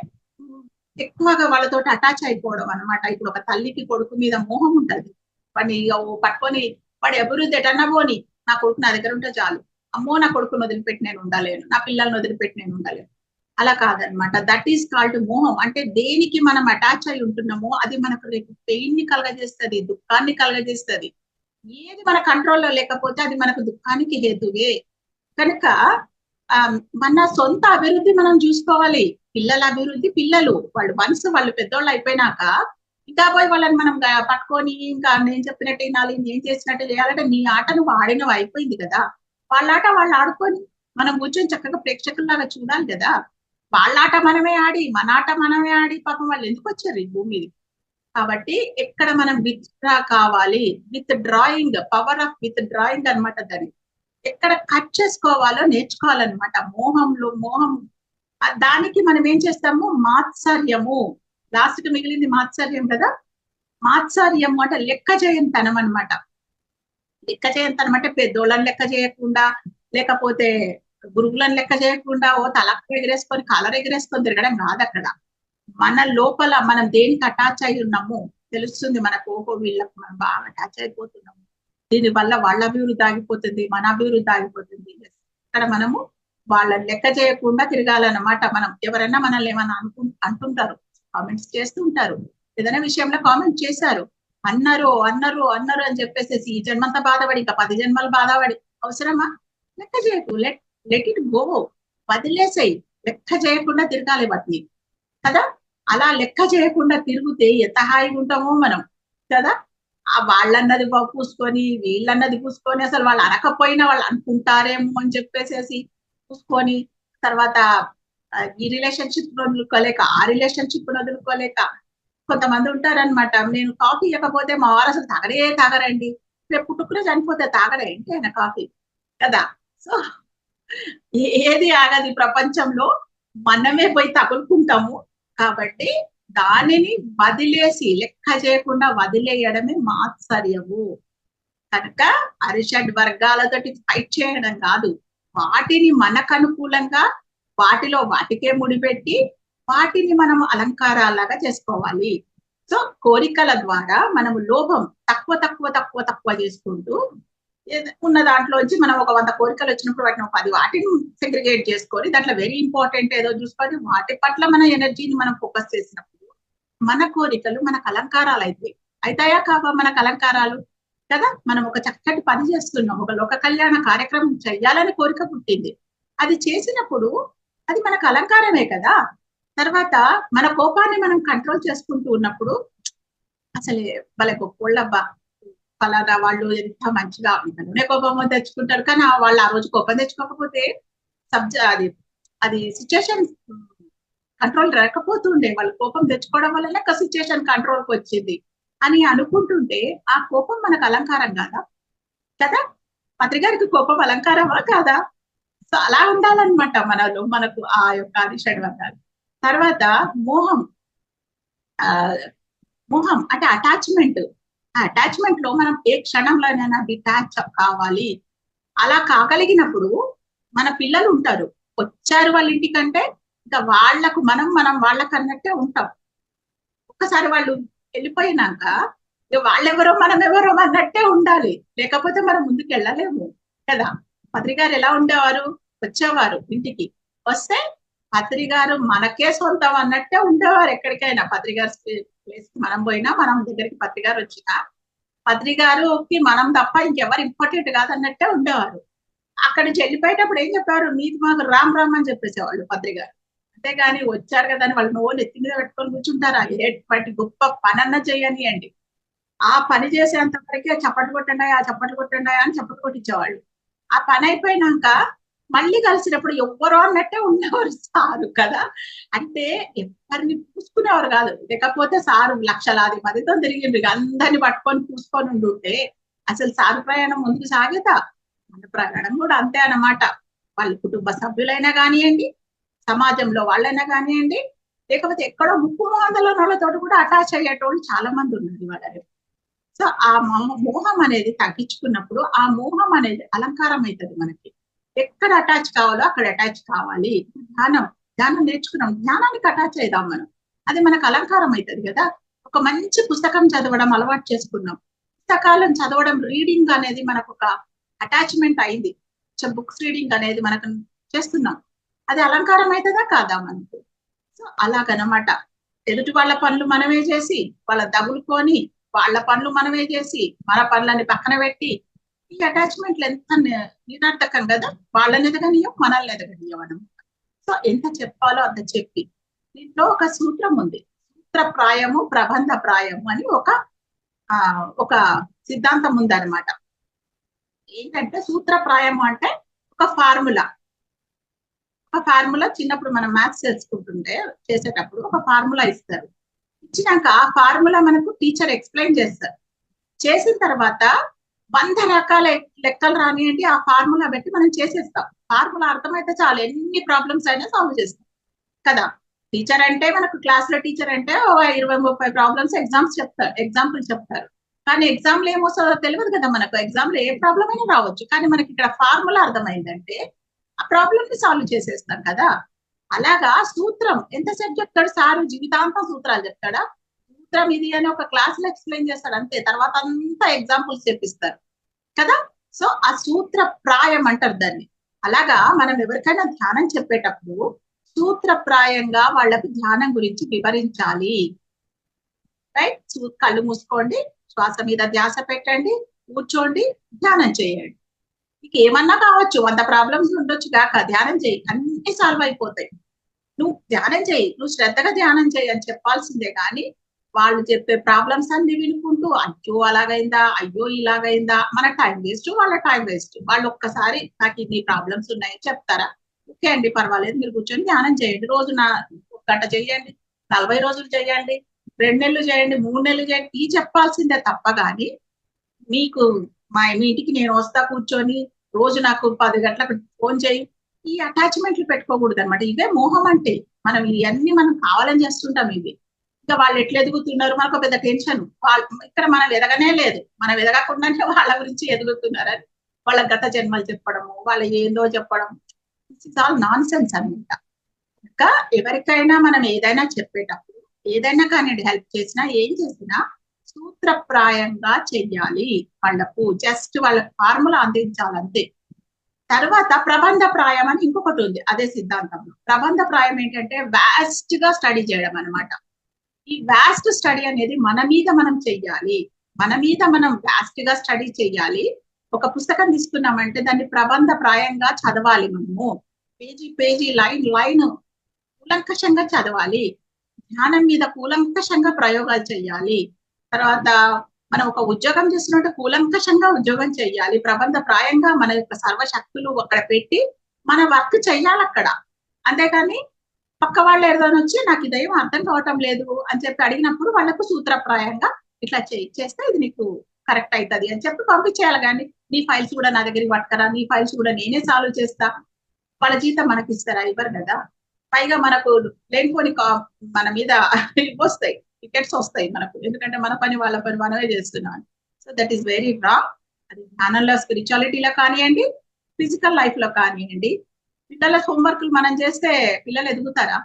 ఎక్కువగా వాళ్ళతో అటాచ్ అయిపోవడం అనమాట. ఇప్పుడు ఒక తల్లికి కొడుకు మీద మోహం ఉంటది, వాడిని పట్టుకొని వాడి అభివృద్ధి ఎటన్నా పోని, నా కొడుకు నా దగ్గర ఉంటే చాలు, అమ్మో నా కొడుకుని వదిలిపెట్టి నేను ఉండలేను, నా పిల్లల్ని వదిలిపెట్టి నేను ఉండలేను. అలా కాదనమాట. దట్ ఈస్ కాల్డ్ మోహం. అంటే దేనికి మనం అటాచ్ అయి ఉంటున్నామో అది మనకు రేపు పెయిన్ ని కలగజేస్తుంది, దుఃఖాన్ని కలగజేస్తుంది. ఏది మన కంట్రోల్లో లేకపోతే అది మనకు దుఃఖానికి హేతువే. కనుక మన సొంత అభివృద్ధి మనం చూసుకోవాలి. పిల్లల అభివృద్ధి, పిల్లలు వాళ్ళు మనసు వాళ్ళు పెద్దోళ్ళు అయిపోయినాక ఇంకా పోయి వాళ్ళని మనం పట్టుకొని ఇంకా నేను చెప్పినట్టు వినాలి, నేను చేసినట్టు చేయాలంటే నీ ఆట నువ్వు ఆడినవి అయిపోయింది కదా. వాళ్ళ ఆట వాళ్ళు ఆడుకొని మనం కూర్చొని చక్కగా ప్రేక్షకుల్లాగా చూడాలి కదా. వాళ్ళ ఆట మనమే ఆడి, మన ఆట మనమే ఆడి పాపం వాళ్ళు ఎందుకు వచ్చారు ఈ భూమి మీద. కాబట్టి ఎక్కడ మనం విత్ డ్రా కావాలి, with drawing, power of with drawing అనమాట. దాన్ని ఎక్కడ కట్ చేసుకోవాలో నేర్చుకోవాలన్నమాట. మోహం దానికి మనం ఏం చేస్తాము, మాత్సర్యము. లాస్ట్ కి మిగిలింది మాత్సర్యం కదా. మాత్సర్యం అంటే లెక్క చేయనితనం అనమాట. లెక్క చేయనితనం అంటే పెద్దోళ్ళని లెక్క చేయకుండా, లేకపోతే గురువులను లెక్క చేయకుండా ఓ తలకు ఎగిరేసుకొని కాలర్ ఎగిరేసుకొని తిరగడం కాదు అక్కడ. మన లోపల మనం దేనికి అటాచ్ అయి ఉన్నాము తెలుస్తుంది మనకు. ఓహో వీళ్ళకి మనం బాగా అటాచ్ అయిపోతున్నాము, దీని వల్ల వాళ్ళ అభివృద్ధి ఆగిపోతుంది, మన అభివృద్ధి ఆగిపోతుంది. ఇక్కడ మనము వాళ్ళని లెక్క చేయకుండా తిరగాలన్నమాట. మనం ఎవరైనా మనల్ని ఏమైనా అంటుంటారు, కామెంట్స్ చేస్తుంటారు, ఏదైనా విషయంలో కామెంట్ చేశారు, అన్నారు అన్నారు అన్నారు అని చెప్పేసి ఈ జన్మంతా బాధపడి ఇంకా 10 జన్మలు బాధపడి అవసరమా? లెక్క చేయకు, లెట్ ఇట్ గో, వదిలేసాయి. లెక్క చేయకుండా తిరగాలి వాటిని కదా. అలా లెక్క చేయకుండా తిరిగితే ఎంత హాయిగా ఉంటామో మనం కదా. ఆ వాళ్ళన్నది పూసుకొని వీళ్ళన్నది పూసుకొని అసలు వాళ్ళు అనకపోయినా వాళ్ళు అనుకుంటారేమో అని చెప్పేసేసి చూసుకొని తర్వాత ఈ రిలేషన్షిప్ వదులుకోలేక ఆ రిలేషన్షిప్ వదులుకోలేక కొంతమంది ఉంటారనమాట. నేను కాఫీ ఇవ్వకపోతే మా వారు అసలు తాగరే తాగరండి, రేపు పుట్టుకునే చనిపోతే తాగడే ఏంటి ఆయన కాఫీ కదా. సో ఏది ఆగది ప్రపంచంలో, మనమే పోయి తగులుకుంటాము. కాబట్టి దానిని వదిలేసి, లెక్క చేయకుండా వదిలేయడమే మాత్సర్యము. కనుక అరిషడ్ వర్గాలతోటి ఫైట్ చేయడం కాదు, వాటిని మనకు అనుకూలంగా వాటిలో వాటికే ముడిపెట్టి వాటిని మనం అలంకారాలాగా చేసుకోవాలి. సో కోరికల ద్వారా మనము లోభం తక్కువ తక్కువ తక్కువ తక్కువ చేసుకుంటూ ఉన్న దాంట్లోంచి మనం ఒక 100 కోరికలు వచ్చినప్పుడు వాటిని ఒక 10 వాటిని సెగ్రిగేట్ చేసుకొని దాంట్లో వెరీ ఇంపార్టెంట్ ఏదో చూసుకొని వాటి పట్ల మన ఎనర్జీని మనం ఫోకస్ చేసినప్పుడు మన కోరికలు మనకు అలంకారాలు అవుతాయా కావా మనకు అలంకారాలు కదా. మనం ఒక చక్కటి పని చేస్తున్నాం, ఒక లోక కళ్యాణ కార్యక్రమం చెయ్యాలని కోరిక పుట్టింది, అది చేసినప్పుడు అది మనకు అలంకారమే కదా. తర్వాత మన కోపాన్ని మనం కంట్రోల్ చేసుకుంటూ ఉన్నప్పుడు అసలే వాళ్ళ గొప్పోళ్ళబ్బా, ఫలానా వాళ్ళు ఎంత మంచిగా ఇంతలోనే కోపం తెచ్చుకుంటారు, కానీ వాళ్ళు ఆ రోజు కోపం తెచ్చుకోకపోతే అది సిచ్యుయేషన్ కంట్రోల్ రాకపోతుండే, వాళ్ళు కోపం తెచ్చుకోవడం వల్లనే ఒక సిచ్యుయేషన్ కంట్రోల్కి వచ్చింది అని అనుకుంటుంటే ఆ కోపం మనకు అలంకారం కాదా కదా. పత్రికారికి కోపం అలంకారమా కాదా. సో అలా ఉండాలన్నమాట మనలో, మనకు ఆ యొక్క అరిషడ్ వర్గాలు. తర్వాత మోహం. మోహం అంటే అటాచ్మెంట్. ఆ అటాచ్మెంట్ లో మనం ఏ క్షణంలోనైనా డిటాచ్ కావాలి. అలా కాగలిగినప్పుడు మన పిల్లలు ఉంటారు, వచ్చారు వాళ్ళ ఇంటికంటే ఇంకా వాళ్లకు మనం వాళ్ళకు అన్నట్టే ఉంటాం. ఒక్కసారి వాళ్ళు వెళ్ళిపోయినాక వాళ్ళెవరో మనం ఎవరో అన్నట్టే ఉండాలి, లేకపోతే మనం ముందుకు వెళ్ళలేము కదా. పత్రికారు ఎలా ఉండేవారు, వచ్చేవారు ఇంటికి, వస్తే పత్రికారు మనకే సొంతం అన్నట్టే ఉండేవారు. ఎక్కడికైనా పత్రికారు ప్లేస్ మనం పోయినా, మనం దగ్గరికి పత్రికారు వచ్చినా పత్రికారుకి మనం తప్ప ఇంకెవరు ఇంపార్టెంట్ కాదన్నట్టే ఉండేవారు. అక్కడి నుంచి వెళ్ళిపోయేటప్పుడు ఏం చెప్పారు, నీతి మాకు రామ్ రామ్ అని చెప్పేసేవాళ్ళు పత్రికారు. అంతేగాని వచ్చారు కదా అని వాళ్ళు నోళ్ళు ఎత్తి మీద పెట్టుకొని కూర్చుంటారా, ఎటువంటి గొప్ప పనన్నా చేయనియండి, ఆ పని చేసేంత వరకే చప్పట్లు కొట్టండి అని చప్పట్లు కొట్టించేవాళ్ళు. ఆ పని అయిపోయినాక మళ్ళీ కలిసినప్పుడు ఎవ్వరో అన్నట్టే ఉండేవారు సారు కదా. అంటే ఎవరిని పూసుకునేవారు కాదు, లేకపోతే సారు లక్షలాది మందితో తిరిగిండ్రు, అందరిని పట్టుకొని పూసుకొని ఉండుంటే అసలు సారు ప్రయాణం ముందుకు సాగేదా. మన ప్రయాణం కూడా అంతే అన్నమాట. వాళ్ళ కుటుంబ సభ్యులైనా కానివ్వండి, సమాజంలో వాళ్ళైనా కానివ్వండి, లేకపోతే ఎక్కడో ముక్కు మొహందల వాళ్ళతో కూడా అటాచ్ అయ్యేటోళ్ళు చాలా మంది ఉన్నారు వాళ్ళ. సో ఆ మోహం అనేది తగ్గించుకున్నప్పుడు ఆ మోహం అనేది అలంకారం అవుతుంది మనకి. ఎక్కడ అటాచ్ కావాలో అక్కడ అటాచ్ కావాలి. ధ్యానం నేర్చుకున్నాం, ధ్యానానికి అటాచ్ అయిదాం మనం, అది మనకు అలంకారం అవుతుంది కదా. ఒక మంచి పుస్తకం చదవడం అలవాటు చేసుకున్నాం, పుస్తకాలను చదవడం, రీడింగ్ అనేది మనకు ఒక అటాచ్మెంట్ అయింది. బుక్స్ రీడింగ్ అనేది మనకు చేస్తున్నాం, అది అలంకారం అవుతుందా కాదా మనకు. సో అలాగనమాట, ఎదుటి వాళ్ళ పనులు మనమే చేసి వాళ్ళ తగులుకొని, వాళ్ళ పనులు మనమే చేసి మన పనులని పక్కన పెట్టి, ఈ అటాచ్మెంట్లు ఎంత నిరర్థకం కదా. వాళ్ళని ఎదగనీయం, మనల్ని ఎదగనీయం అనమాట. సో ఎంత చెప్పాలో అంత చెప్పి, దీంట్లో ఒక సూత్రం ఉంది, సూత్రప్రాయము ప్రబంధ ప్రాయము అని ఒక సిద్ధాంతం ఉందన్నమాట. ఏంటంటే సూత్రప్రాయము అంటే ఒక ఫార్ములా. చిన్నప్పుడు మనం మ్యాథ్స్ చేసేటప్పుడు ఒక ఫార్ములా ఇస్తారు, ఇచ్చినాక ఆ ఫార్ములా మనకు టీచర్ ఎక్స్ప్లెయిన్ చేస్తారు. చేసిన తర్వాత 100 రకాల లెక్కలు రానియండి, ఆ ఫార్ములా పెట్టి మనం చేసేస్తాం. ఫార్ములా అర్థమైతే చాలు, ఎన్ని ప్రాబ్లమ్స్ అయినా సాల్వ్ చేస్తాం కదా. టీచర్ అంటే మనకు క్లాస్ లో టీచర్ అంటే 20-30 ప్రాబ్లమ్స్ ఎగ్జాంపుల్ చెప్తారు, కానీ ఎగ్జామ్ లో ఏమొస్తుందో తెలియదు కదా మనకు. ఎగ్జామ్ లో ఏ ప్రాబ్లం అయినా రావచ్చు, కానీ మనకి ఇక్కడ ఫార్ములా అర్థమైందంటే ఆ ప్రాబ్లమ్ ని సాల్వ్ చేసేస్తాం కదా. అలాగా సూత్రం ఎంతసేపు చెప్తాడు సారు, జీవితాంతం సూత్రాలు చెప్తాడా. సూత్రం ఇది అని ఒక క్లాస్ లో ఎక్స్ప్లెయిన్ చేస్తాడు అంతే, తర్వాత అంతా ఎగ్జాంపుల్స్ చెప్పిస్తారు కదా. సో ఆ సూత్ర ప్రాయం అంటారు దాన్ని. అలాగా మనం ఎవరికైనా ధ్యానం చెప్పేటప్పుడు సూత్రప్రాయంగా వాళ్ళకి ధ్యానం గురించి వివరించాలి. రైట్, కళ్ళు మూసుకోండి, శ్వాస మీద ధ్యాస పెట్టండి, కూర్చోండి, ధ్యానం చేయండి. నీకు ఏమన్నా కావచ్చు, 100 ప్రాబ్లమ్స్ ఉండొచ్చు కాక, ధ్యానం చేయి, అన్ని సాల్వ్ అయిపోతాయి. నువ్వు ధ్యానం చేయి, నువ్వు శ్రద్ధగా ధ్యానం చేయి అని చెప్పాల్సిందే కానీ వాళ్ళు చెప్పే ప్రాబ్లమ్స్ అన్ని వినుకుంటూ అయ్యో అలాగైందా, అయ్యో ఇలాగైందా, మన టైం వేస్ట్, వాళ్ళ టైం వేస్ట్. వాళ్ళు ఒక్కసారి నాకు ఇన్ని ప్రాబ్లమ్స్ ఉన్నాయని చెప్తారా, ఓకే అండి పర్వాలేదు, మీరు కూర్చొని ధ్యానం చేయండి, రోజు 1 గంట చేయండి, 40 రోజులు చేయండి, 2 నెలలు చేయండి, 3 నెలలు చేయండి, ఈ చెప్పాల్సిందే తప్ప కానీ మీకు మీ ఇంటికి నేను వస్తా కూర్చొని రోజు నాకు 10 గంటలకు ఫోన్ చేయి, ఈ అటాచ్మెంట్లు పెట్టుకోకూడదు అనమాట. ఇవే మోహం అంటే. మనం ఇవన్నీ మనం కావాలని చేస్తుంటాం ఇవి. ఇంకా వాళ్ళు ఎట్లా ఎదుగుతున్నారు మనకు పెద్ద టెన్షన్. వాళ్ళు ఇక్కడ మనం ఎదగనే లేదు, మనం ఎదగకుండానే వాళ్ళ గురించి ఎదుగుతున్నారని వాళ్ళ గత జన్మలు చెప్పడము, వాళ్ళ ఏందో చెప్పడం, ఇట్స్ ఆల్ నాన్ సెన్స్ అనమాట. ఇంకా ఎవరికైనా మనం ఏదైనా చెప్పేటప్పుడు, ఏదైనా కానీ హెల్ప్ చేసినా, ఏం చేసినా సూత్రప్రాయంగా చెయ్యాలి. వాళ్ళకు జస్ట్ వాళ్ళ ఫార్ములా అందించాలంతే. తర్వాత ప్రబంధ ప్రాయం అని ఇంకొకటి ఉంది అదే సిద్ధాంతంలో. ప్రబంధ ప్రాయం ఏంటంటే వాస్ట్ గా స్టడీ చేయడం అనమాట. ఈ వాస్ట్ స్టడీ అనేది మన మీద మనం చెయ్యాలి. మన మీద మనం వాస్ట్ గా స్టడీ చెయ్యాలి. ఒక పుస్తకం తీసుకున్నామంటే దాన్ని ప్రబంధ ప్రాయంగా చదవాలి. మనము పేజీ పేజీ, లైన్ లైన్ కూలంకషంగా చదవాలి. ధ్యానం మీద కూలంకషంగా ప్రయోగాలు చేయాలి. తర్వాత మనం ఒక ఉద్యోగం చేస్తున్నట్టు కూలంకషంగా ఉద్యోగం చేయాలి. ప్రబంధ ప్రాయంగా మన యొక్క సర్వశక్తులు అక్కడ పెట్టి మన వర్క్ చెయ్యాలి అక్కడ. అంతేకాని పక్క వాళ్ళు ఏదైనా వచ్చి నాకు ఇదేం అర్థం కావటం లేదు అని చెప్పి అడిగినప్పుడు వాళ్ళకు సూత్రప్రాయంగా ఇట్లా చేస్తే ఇది నీకు కరెక్ట్ అవుతుంది అని చెప్పి పంపించేయాలి. కానీ నీ ఫైల్స్ కూడా నా దగ్గరికి పట్టుకరా, నీ ఫైల్స్ కూడా నేనే సాల్వ్ చేస్తా, వాళ్ళ జీతం మనకి ఇస్తారా? ఇవ్వరు కదా. పైగా మనకు లేనిపోని మన మీద వస్తాయి, టికెట్స్ వస్తాయి మనకు. ఎందుకంటే మన పని వాళ్ళ పని మనమే చేస్తున్నాం. So that is very wrong. అది ధ్యానంలో, స్పిరిచువాలిటీలో కానివ్వండి, ఫిజికల్ లైఫ్ లో కానివ్వండి. పిల్లల హోంవర్క్లు మనం చేస్తే పిల్లలు ఎదుగుతారా?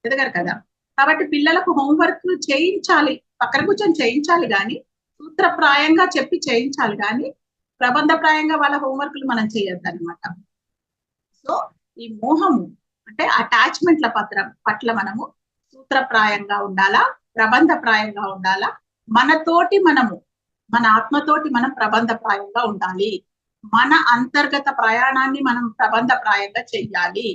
ఎదగరు కదా. కాబట్టి పిల్లలకు హోంవర్క్ చేయించాలి, పక్కన కూర్చొని చేయించాలి, కానీ సూత్రప్రాయంగా చెప్పి చేయించాలి, కానీ ప్రబంధప్రాయంగా వాళ్ళ హోంవర్క్లు మనం చేయొద్దు అనమాట. సో ఈ మోహము అంటే అటాచ్మెంట్ల పట్ల మనము సూత్రప్రాయంగా ఉండాలా, ప్రబంధప్రాయంగా ఉండాలా. మనతోటి మనము, మన ఆత్మతోటి మనం ప్రబంధప్రాయంగా ఉండాలి. మన అంతర్గత ప్రయాణాన్ని మనం ప్రబంధప్రాయంగా చెయ్యాలి.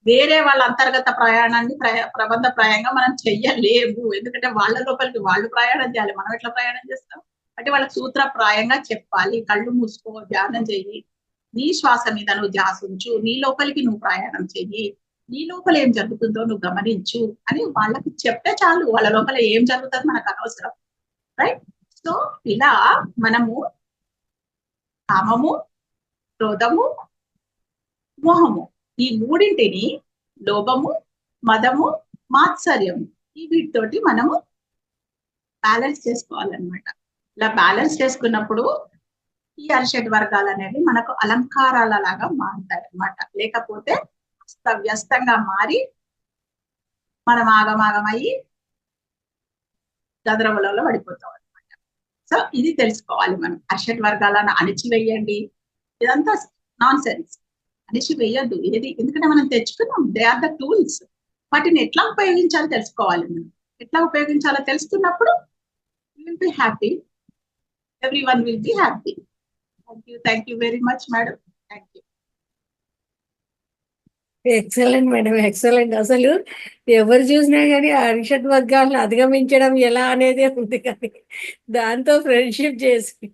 వేరే వాళ్ళ అంతర్గత ప్రయాణాన్ని ప్రబంధప్రాయంగా మనం చెయ్యలేము. ఎందుకంటే వాళ్ళ లోపలికి వాళ్ళు ప్రయాణం చేయాలి, మనం ఎట్లా ప్రయాణం చేస్తాం? అంటే వాళ్ళకి సూత్రప్రాయంగా చెప్పాలి. కళ్ళు మూసుకో, ధ్యానం చెయ్యి, నీ శ్వాస మీద నువ్వు ధ్యాస ఉంచు, నీ లోపలికి నువ్వు ప్రయాణం చెయ్యి, నీ లోపల ఏం జరుగుతుందో నువ్వు గమనించు అని వాళ్ళకి చెప్తే చాలు. వాళ్ళ లోపల ఏం జరుగుతుంది మనకు అనవసరం, రైట్? సో ఇలా మనము కామము, క్రోధము, మోహము, ఈ మూడింటిని, లోభము, మదము, మాత్సర్యము, ఈ వీటితోటి మనము బ్యాలెన్స్ చేసుకోవాలన్నమాట. ఇలా బ్యాలెన్స్ చేసుకున్నప్పుడు ఈ అరిషడ్ వర్గాలు అనేవి మనకు అలంకారాల లాగా మారుతాయి అన్నమాట. లేకపోతే అస్తవ్యస్తంగా మారి మనం ఆగమాగమయ్యి గదరవలలో పడిపోతాం అనమాట. సో ఇది తెలుసుకోవాలి మనం. అరిషడ్ వర్గాలను అణిచివేయండి, ఇదంతా నాన్ సెన్స్. అణిచివేయద్దు ఏది, ఎందుకంటే మనం తెచ్చుకున్నాం, దే ఆర్ ద టూల్స్. వాటిని ఎట్లా ఉపయోగించాలో తెలుసుకోవాలి మనం. ఎట్లా ఉపయోగించాలో తెలుసుకున్నప్పుడు will be happy, everyone will be happy. Thank you very much, madam. Thank you. Excellent madam, excellent. అసలు ఎవరు చూసినా కానీ ఆ అరిషడ్ వర్గాలను అధిగమించడం ఎలా అనేదే ఉంది, కానీ దాంతో ఫ్రెండ్షిప్ చేసి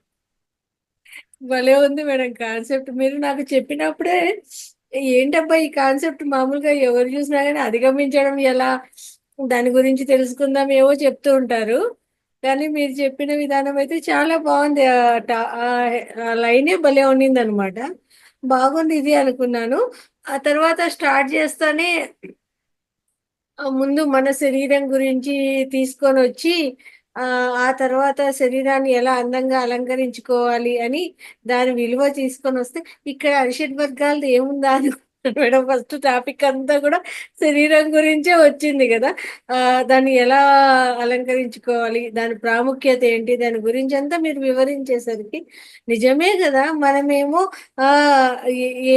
భలే ఉంది మేడం కాన్సెప్ట్. మీరు నాకు చెప్పినప్పుడే ఏంటబ్బా ఈ కాన్సెప్ట్, మామూలుగా ఎవరు చూసినా కానీ అధిగమించడం ఎలా, దాని గురించి తెలుసుకుందాం ఏవో చెప్తూ ఉంటారు, కానీ మీరు చెప్పిన విధానం అయితే చాలా బాగుంది. ఆ లైనే భలే ఉన్నింది అనమాట. బాగుంది ఇది అనుకున్నాను. ఆ తర్వాత స్టార్ట్ చేస్తానే ముందు మన శరీరం గురించి తీసుకొని వచ్చి ఆ తర్వాత శరీరాన్ని ఎలా అందంగా అలంకరించుకోవాలి అని దాని విలువ తీసుకొని వస్తే, ఇక్కడ అరిషడ్ వర్గాలది ఏముందా అనుకున్నాను మేడం. ఫస్ట్ టాపిక్ అంతా కూడా శరీరం గురించే వచ్చింది కదా. దాన్ని ఎలా అలంకరించుకోవాలి, దాని ప్రాముఖ్యత ఏంటి, దాని గురించి అంతా మీరు వివరించేసరికి నిజమే కదా. మనమేమో ఆ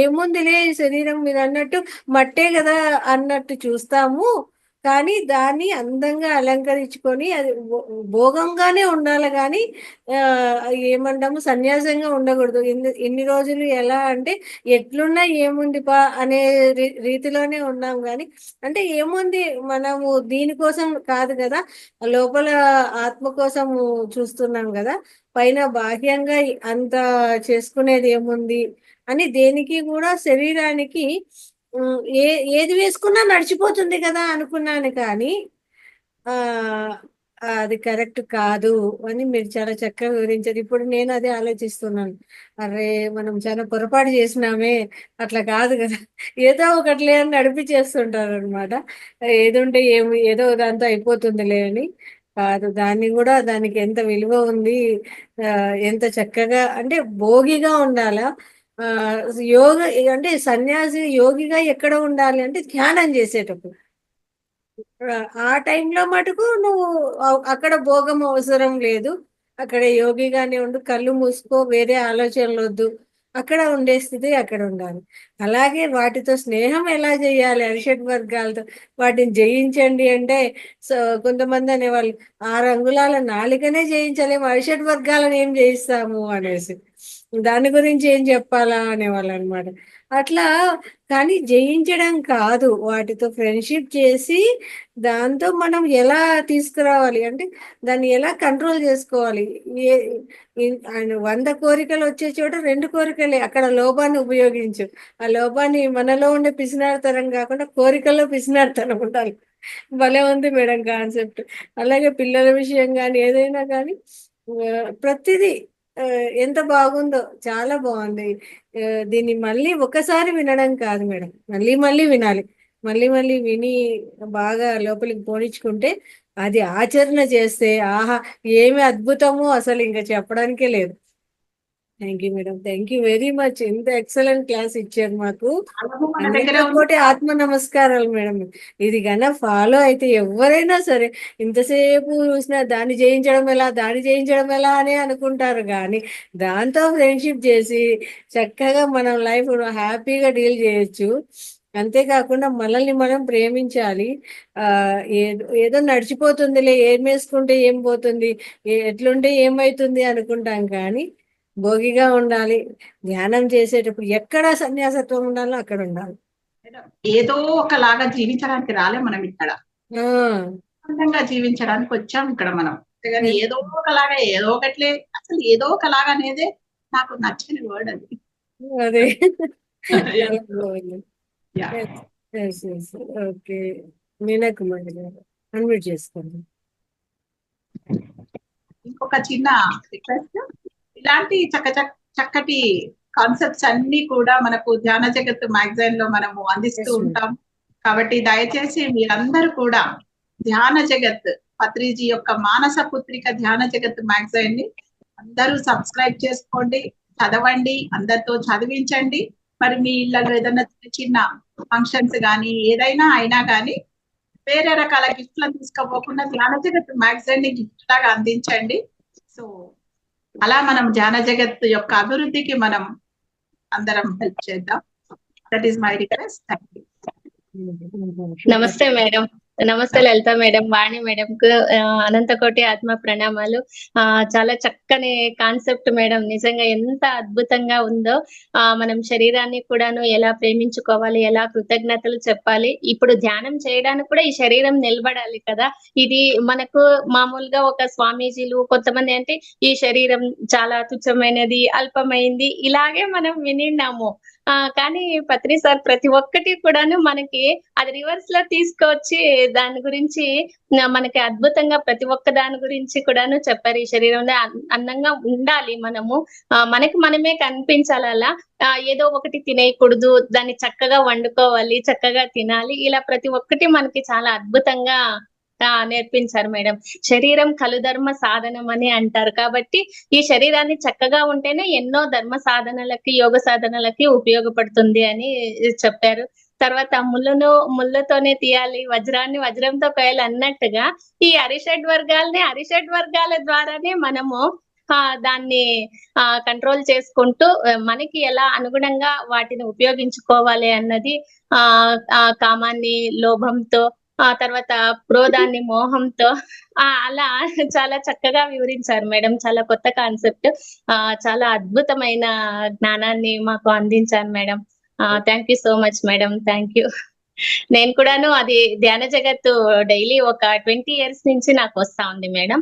ఏముందిలే శరీరం, మీరు అన్నట్టు మట్టే కదా అన్నట్టు చూస్తాము, కానీ దాన్ని అందంగా అలంకరించుకొని అది భోగంగానే ఉండాలి, కానీ ఏమంటాము సన్యాసంగా ఉండకూడదు. ఇన్ని రోజులు ఎలా అంటే ఎట్లున్నా ఏముంది పా అనే రీతిలోనే ఉన్నాం, కానీ అంటే ఏముంది మనము దీనికోసం కాదు కదా, లోపల ఆత్మ కోసం చూస్తున్నాం కదా, పైన బాహ్యంగా అంత చేసుకునేది ఏముంది అని దేనికి కూడా శరీరానికి ఏది వేసుకున్నా నడిచిపోతుంది కదా అనుకున్నాను. కానీ ఆ అది కరెక్ట్ కాదు అని మీరు చాలా చక్కగా వివరించారు. ఇప్పుడు నేను అదే ఆలోచిస్తున్నాను. అరే! మనం చాలా పొరపాటు చేసినామే. అట్లా కాదు కదా! ఏదో ఒకటిలే అని నడిపించేస్తుంటారనమాట. ఏదుంటే ఏదో దాంతో అయిపోతుందిలే అని. కాదు. దాన్ని గూడా దానికి ఎంత విలువ ఉంది. ఎంత చక్కగా అంటే భోగిగా ఉండాలా? ఆహ్, యోగ అంటే సన్యాసి యోగిగా ఎక్కడ ఉండాలి అంటే ధ్యానం చేసేటప్పుడు. ఆ టైంలో మటుకు నువ్వు అక్కడ భోగం అవసరం లేదు. అక్కడ యోగిగానే ఉండు. కళ్ళు మూసుకో. వేరే ఆలోచనలొద్దు. అక్కడ ఉండే స్థితి అక్కడ ఉండాలి. అలాగే వాటితో స్నేహం ఎలా జేయాలి అరిషడ్ వర్గాలతో? వాటిని జయించండి అంటే సో కొంతమంది అనేవాళ్ళు 6 అంగుళాల నాలికనే జయించలేము. అరిషడ్ వర్గాలను ఏం జయిస్తాము అనేసి. దాని గురించి ఏం జెప్పాలా అనేవాళ్ళనమాట. అట్లా కానీ జయించడం కాదు. వాటితో ఫ్రెండ్‌షిప్ చేసి దాంతో మనం ఎలా తీసుకురావాలి అంటే, దాన్ని ఎలా కంట్రోల్ జేసుకోవాలి? ఏ ఆయన 100 కోరికలొచ్చే చోట 2 కోరికలే. అక్కడ లోపాన్ని ఉపయోగించు. ఆ లోపాన్ని మనలో ఉండే పిసినారితనం గాకుండా కోరికల్లో పిసినారితనం ఉండాలి. భలే ఉంది మేడం కాన్సెప్ట్. అలాగే పిల్లల విషయం గాని, ఏదైనా గానీ ప్రతిదీ ఎంత బాగుందో! చాలా బావుంది. దీన్ని మళ్ళీ ఒక్కసారి వినడం కాదు మేడం. మళ్ళీ మళ్ళీ వినాలి. మళ్ళీ మళ్ళీ విని బాగా లోపలికి పోనిచ్చుకుంటే, అది ఆచరణ చేస్తే ఆహా! ఏమి అద్భుతమో అసలింక చెప్పడానికే లేదు. Thank you madam. Thank you very much. ఇంత ఎక్సలెంట్ క్లాస్ ఇచ్చారు మాకు. అలాగే మన దగ్గర అనంత ఉంది. కోటి ఆత్మ నమస్కారాలు మేడం. ఇది ఫాలో అయితే ఎవ్వరైనా సరే ఇంతసేపు చూసినా దాన్ని జయించడం ఎలా, దాన్ని జయించడం ఎలా అనే అనుకుంటారు గానీ, దాంతో ఫ్రెండ్‌షిప్ చేసి చక్కగా మనం లైఫ్ హ్యాపీగా డీల్ చేయొచ్చు. అంతే కాకుండా మనల్ని మనం ప్రేమించాలి. ఏదో నడిచిపోతుందిలే, ఏమేసుకుంటే ఏం పోతుంది, ఎట్లుంటే ఏమైతుంది అనుకుంటాం కానీ, భోగిగా ఉండాలి. ధ్యానం చేసేటప్పుడు ఎక్కడ సన్యాసత్వం ఉండాలో అక్కడ ఉండాలి. ఏదో ఒకలాగా జీవించడానికి రాలే మనం ఇక్కడ. ఆ! ఆనందంగా జీవించడానికి వచ్చాం ఇక్కడ మనం. అంతేగాని ఎస్. ఏదో ఒకలాగా ఏదో ఒకట్లే అసలు ఏదో ఒకలాగా అనేదే నాకు నచ్చని వర్డ్ అది. అదే. యాహ్! చాలా బాగుంది. Yeah! Yes. Yes. Yes. Okay. Meena Kumari గారు అన్మ్యూట్ చేసుకోండి. ఇంకొక చిన్న రిక్వెస్ట్. ఇలాంటి చక్కటి కాన్సెప్ట్స్ అన్ని కూడా మనకు ధ్యాన జగత్ మ్యాగజైన్ లో మనము అందిస్తూ ఎస్ మేడం. ఉంటాం. కాబట్టి దయచేసి మీరందరూ కూడా ధ్యాన జగత్ పత్రిజీ యొక్క మానస పుత్రిక ధ్యాన జగత్ మ్యాగజైన్ ని అందరూ సబ్స్క్రైబ్ చేసుకోండి, చదవండి, అందరితో చదివించండి. మరి మీ ఇళ్లలో ఏదైనా చిన్న చిన్న ఫంక్షన్స్ గానీ ఏదైనా అయినా గానీ వేరే రకాల గిఫ్ట్లను తీసుకోపోకుండా ధ్యాన జగత్ మ్యాగజైన్ ని గిఫ్ట్ లాగా అందించండి. సో అలా మనం ధ్యాన జగత్ యొక్క అభివృద్ధికి మనం అందరం హెల్ప్ చేద్దాం. That is my request. Thank you. నమస్తే మేడం. నమస్తే లలిత మేడం, వాణి మేడం కు అనంతకోటి ఆత్మ ప్రణామాలు. చాలా చక్కని కాన్సెప్ట్ మేడం. నిజంగా ఎంత అద్భుతంగా ఉందో. మనం శరీరాన్ని కూడాను ఎలా ప్రేమించుకోవాలి, ఎలా కృతజ్ఞతలు చెప్పాలి. ఇప్పుడు ధ్యానం చేయడానికి కూడా ఈ శరీరం నిలబడాలి కదా. ఇది మనకు మామూలుగా ఒక స్వామీజీలు కొంతమంది అంటే ఈ శరీరం చాలా తుచ్చమైనది, అల్పమైంది ఇలాగే మనం వినిన్నాము. కానీ పత్రి సార్ ప్రతి ఒక్కటి కూడాను మనకి అది రివర్స్ లో తీసుకొచ్చి దాని గురించి మనకి అద్భుతంగా ప్రతి ఒక్క దాని గురించి కూడాను చెప్పారు. ఈ శరీరంలో అందంగా ఉండాలి మనము. మనకి మనమే కనిపించాలి అలా. ఏదో ఒకటి తినేయకూడదు. దాన్ని చక్కగా వండుకోవాలి, చక్కగా తినాలి. ఇలా ప్రతి ఒక్కటి మనకి చాలా అద్భుతంగా నేర్పించారు మేడం. శరీరం కలుధర్మ సాధనం అని అంటారు. కాబట్టి ఈ శరీరాన్ని చక్కగా ఉంటేనే ఎన్నో ధర్మ సాధనలకి, యోగ సాధనలకి ఉపయోగపడుతుంది అని చెప్పారు. తర్వాత ముళ్ళతోనే తీయాలి, వజ్రాన్ని వజ్రంతో కోయాలి అన్నట్టుగా ఈ అరిషడ్ వర్గాల ద్వారానే మనము దాన్ని కంట్రోల్ చేసుకుంటూ మనకి ఎలా అనుగుణంగా వాటిని ఉపయోగించుకోవాలి అన్నది కామాన్ని లోభంతో తర్వాత క్రోధాన్ని మోహంతో అలా చాలా చక్కగా వివరించారు మేడం. చాలా కొత్త కాన్సెప్ట్. చాలా అద్భుతమైన జ్ఞానాన్ని మాకు అందించారు madam. Thank you so much madam. Thank you. నేను కూడాను అది ధ్యాన జగత్తు డైలీ ఒక 20 ఇయర్స్ నుంచి నాకు వస్తా ఉంది మేడం.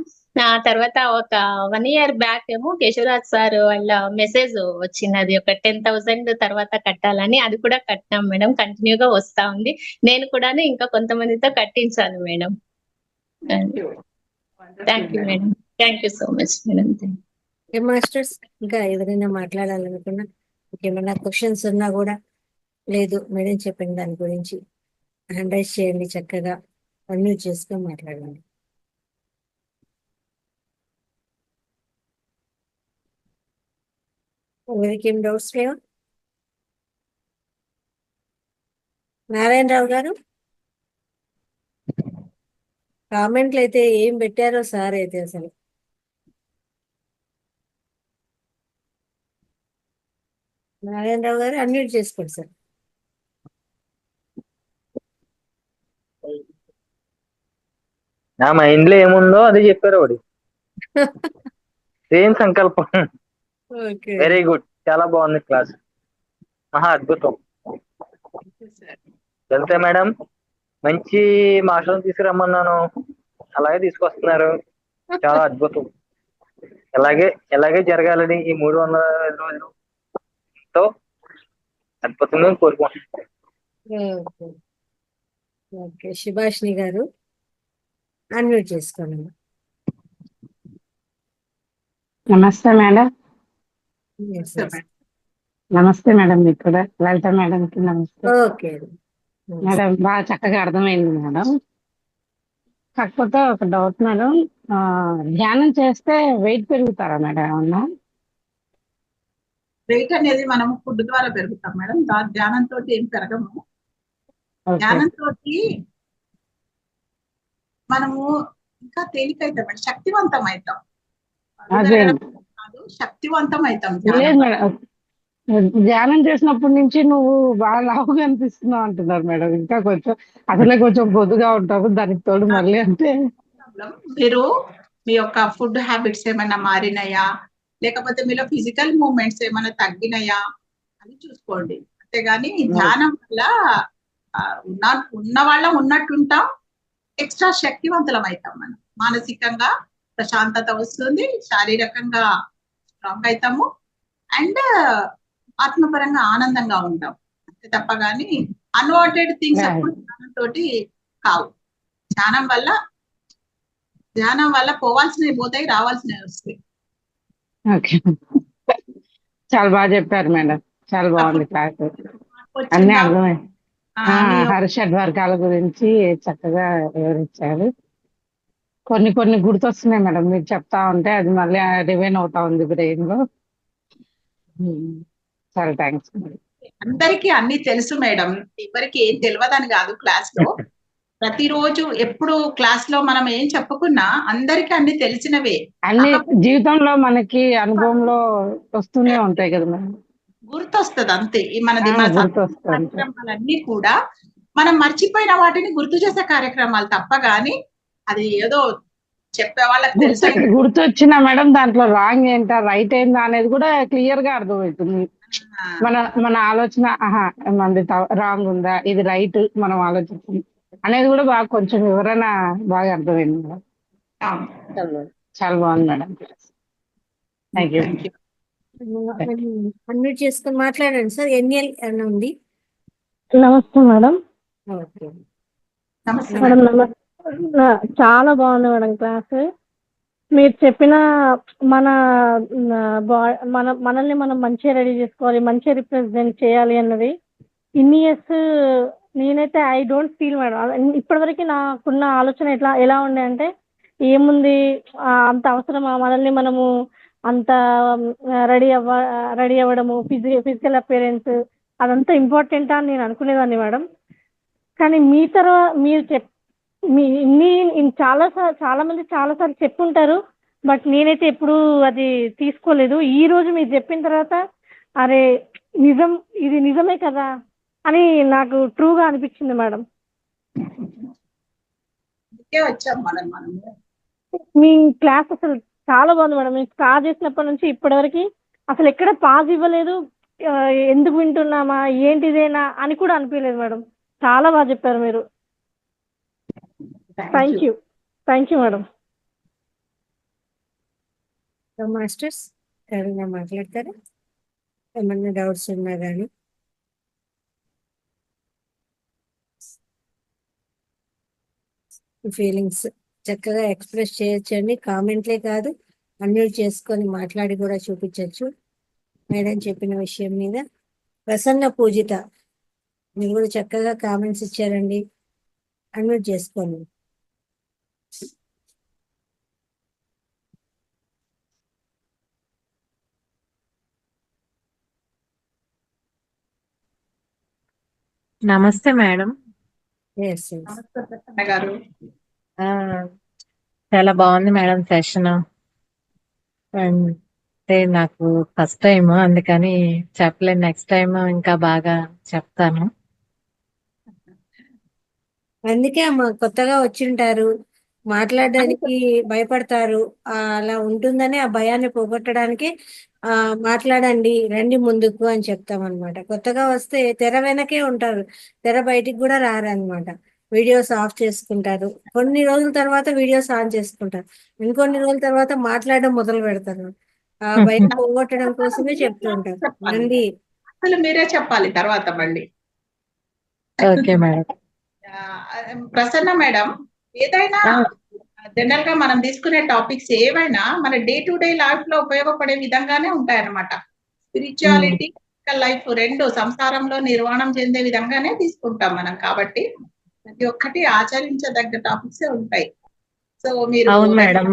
తర్వాత ఒక 1 ఇయర్ బ్యాక్ ఏమో కేశవరాజ్ సార్ వాళ్ళ మెసేజ్ వచ్చింది. అది ఒక 10,000 తర్వాత కట్టాలని. అది కూడా కట్టినాం మేడం. కంటిన్యూగా వస్తా ఉంది. నేను కూడాను ఇంకా కొంతమందితో కట్టించాను madam. Thank you madam. Thank you so much madam. ఏ మాస్టర్స్ ఇంకా ఎవరైనా మాట్లాడాలనుకున్నా, ఇంకేమైనా క్వశ్చన్స్ ఉన్నా కూడా, లేదు మేడం చెప్పిన దాని గురించి హ్యాండ్ రైజ్ చేయండి, చక్కగా అన్మ్యూట్ చేసుకొని మాట్లాడండి. ఎవరికి ఏం డౌట్స్ లేవా? నారాయణరావు గారు కామెంట్లు అయితే ఏం పెట్టారో సార్ అయితే అసలు. నారాయణరావు గారు అన్మ్యూట్ చేసుకోండి సార్. నా మైండ్ లో ఏముందో అది చెప్పారు ఒకటి. సేమ్ సంకల్పం. ఓకే, వెరీ గుడ్, చాలా బాగుంది క్లాస్, మహా అద్భుతం. వెళ్తే మేడం మంచి మాస్టర్ని తీసుకురమ్మన్నాను, అలాగే తీసుకొస్తున్నారు, చాలా అద్భుతం. ఎలాగే జరగాలని ఈ 300 రోజులు ఎంతో అద్భుతంగా కోరుకుంటున్నాను. Okay, okay. సుభాషిణి గారు అన్మ్యూట్ చేసుకోండి. నమస్తే మేడం. Yes, yes. నమస్తే మేడం, మీకు కూడా లలిత మేడంకి నమస్తే. ఓకే మేడం బాగా చక్కగా అర్థమైంది మేడం. కాకపోతే ఒక డౌట్ మేడం, ధ్యానం చేస్తే వెయిట్ పెరుగుతారా మేడం ఏమన్నా? వెయిట్ అనేది మనము ఫుడ్ ద్వారా పెరుగుతాం మేడం. ధ్యానంతో ఏం పెరగము. ఓకే. ధ్యానంతో మనము ఇంకా తేలికైతాం మేడం, శక్తివంతం అవుతాం. అదే కాదు, శక్తివంతం అవుతాం. లేదు మేడం, ధ్యానం చేసినప్పటి నుంచి నువ్వు బాగా లావుగా అనిపిస్తున్నావు అంటున్నారు మేడం. ఇంకా కొంచెం అసలే కొంచెం బొద్దుగా ఉంటావు, దానికి తోడు మళ్ళీ అంటే. మీరు మీ యొక్క ఫుడ్ హ్యాబిట్స్ ఏమైనా మారినాయా, లేకపోతే మీలో ఫిజికల్ మూవ్మెంట్స్ ఏమైనా తగ్గినాయా అని చూసుకోండి. అంతేగాని ధ్యానం వల్ల ఉన్న వాళ్ళం ఉన్నట్టుంటాం, ఎక్స్ట్రా శక్తివంతులం అవుతాం. మనం మానసికంగా ప్రశాంతత వస్తుంది, శారీరకంగా స్ట్రాంగ్ అవుతాము, అండ్ ఆత్మపరంగా ఆనందంగా ఉంటాం. అంతే తప్ప గాని అన్వాంటెడ్ థింగ్స్ అప్పుడు ధ్యానం తోటి కావు. ధ్యానం వల్ల పోవాల్సినవి పోతాయి, రావాల్సినవి వస్తాయి. ఓకే, చాలా బాగా చెప్పారు మేడం, చాలా బాగుంది క్లాస్, అన్ని అర్థమై. హర్షడ్ వర్గాల గురించి చక్కగా వివరించారు. కొన్ని గుర్తొస్తున్నాయి మేడం మీరు చెప్తా ఉంటే, అది మళ్ళీ రివైన్ అవుతా ఉంది బ్రెయిన్ లో. చాలా థ్యాంక్స్ మేడం. అందరికీ అన్ని తెలుసు మేడం, ఎవరికి ఏం తెలియదని కాదు. క్లాస్ లో ప్రతిరోజు ఎప్పుడు క్లాస్ లో మనం ఏం చెప్పుకున్నా అందరికీ అన్ని తెలిసినవే. అన్ని జీవితంలో మనకి అనుభవంలో వస్తూనే ఉంటాయి కదా మేడం, గుర్తొస్తుంది అంతే. మనది గుర్తొస్తుంది. కార్యక్రమాలన్నీ కూడా మనం మర్చిపోయిన వాటిని గుర్తు చేసే కార్యక్రమాలు తప్ప గాని అది ఏదో చెప్పే వాళ్ళకి తెలుసు. గుర్తొచ్చినా మేడం దాంట్లో రాంగ్ ఏంటా రైట్ ఏంటా అనేది కూడా క్లియర్ గా అర్థమవుతుంది. మన ఆలోచన మనది రాంగ్ ఉందా, ఇది రైట్ మనం ఆలోచిస్తుంది అనేది కూడా బాగా కొంచెం వివరణ బాగా అర్థమైంది మేడం. చాలా బాగుంది మేడం. Thank you. అన్మ్యూట్ చేసుకొని మాట్లాడండి సార్. ఎన్ఎల్ అని ఉంది. నమస్తే మేడం. ఓకే మేడం చాలా బాగుంది మేడం క్లాస్. మీరు చెప్పిన మనల్ని మనం మంచిగా రెడీ చేసుకోవాలి, మంచిగా రిప్రజెంట్ చేయాలి అన్నది ఇన్ని ఇయర్స్ నేనైతే ఐ డోంట్ ఫీల్ మేడం. ఇప్పటివరకు నాకున్న ఆలోచన ఎలా ఉండే అంటే, ఏముంది అంత అవసరమా మనల్ని మనము అంత రెడీ అవ్వడము, ఫిజికల్ అపియరెన్స్ అదంతా ఇంపార్టెంటా అని నేను అనుకునేదాన్ని మేడం. కానీ మీ తర్వాత మీరు చాలా మంది చాలాసార్లు చెప్పుంటారు, బట్ నేనైతే ఎప్పుడు అది తీసుకోలేదు. ఈ రోజు మీరు చెప్పిన తర్వాత అరే ఇది నిజమే కదా అని నాకు ట్రూగా అనిపించింది మేడం. మీ క్లాస్ అసలు చాలా బాగుంది మేడం. నేను స్టార్ట్ చేసినప్పటి నుంచి ఇప్పటి వరకు అసలు ఎక్కడ పాజ్ ఇవ్వలేదు, ఎందుకు వింటున్నామా ఏంటిదేనా అని కూడా అనిపించలేదు మేడం. చాలా బాగా చెప్పారు మీరు. Thank you madam. మాస్టర్స్ ఎవరైనా మాట్లాడతారా? ఏమన్నా డౌట్స్ ఉన్నా కానీ ఫీలింగ్స్ చక్కగా ఎక్స్ప్రెస్ చేయొచ్చండి. కామెంట్లే కాదు, అన్మ్యూట్ చేసుకొని మాట్లాడి కూడా చూపించవచ్చు మేడం చెప్పిన విషయం మీద. ప్రసన్న పూజిత, మీరు కూడా చక్కగా కామెంట్స్ ఇచ్చారండి. అన్మ్యూట్ చేసుకోండి. నమస్తే మేడం. Yes yes. నమస్తే ప్రసన్న గారు. ఆ, చాలా బాగుంది మేడం సెషన్. అంటే నాకు ఫస్ట్ టైం, అందుకని చెప్పలేను. నెక్స్ట్ టైం ఇంకా బాగా చెప్తాను. అందుకే అమ్మ కొత్తగా వచ్చింటారు, మాట్లాడడానికి భయపడతారు. అలా ఉంటుందని ఆ భయాన్ని పోగొట్టడానికి మాట్లాడండి, రండి ముందుకు అని చెప్తాం అనమాట. కొత్తగా వస్తే తెర వెనకే ఉంటారు, తెర బయటికి కూడా రారనమాట. వీడియోస్ ఆఫ్ చేసుకుంటారు, కొన్ని రోజుల తర్వాత వీడియోస్ ఆన్ చేసుకుంటారు, ఇంకొన్ని రోజుల తర్వాత మాట్లాడడం మొదలు పెడతారు. ఆ భయం పోగొట్టడం కోసమే చెప్తూ ఉంటారు. చెప్పాలి. రండి. అసలు మీరే చెప్పాలి తర్వాత మళ్ళీ. Okay madam. ప్రసన్న మేడం, ఏదైనా ఆ, జనరల్ గా మనం తీసుకునే టాపిక్స్ ఏవైనా మన డే టు డే లైఫ్ లో ఉపయోగపడే విధంగానే ఉంటాయన్నమాట. స్పిరిచువాలిటీ, లైఫ్ రెండు సంసారంలో నిర్వాణం చెందే విధంగానే తీసుకుంటాం మనం. కాబట్టి ప్రతి ఒక్కటి ఆచరించదగ్గ టాపిక్స్ ఉంటాయి. సో మీరు అవును మేడం.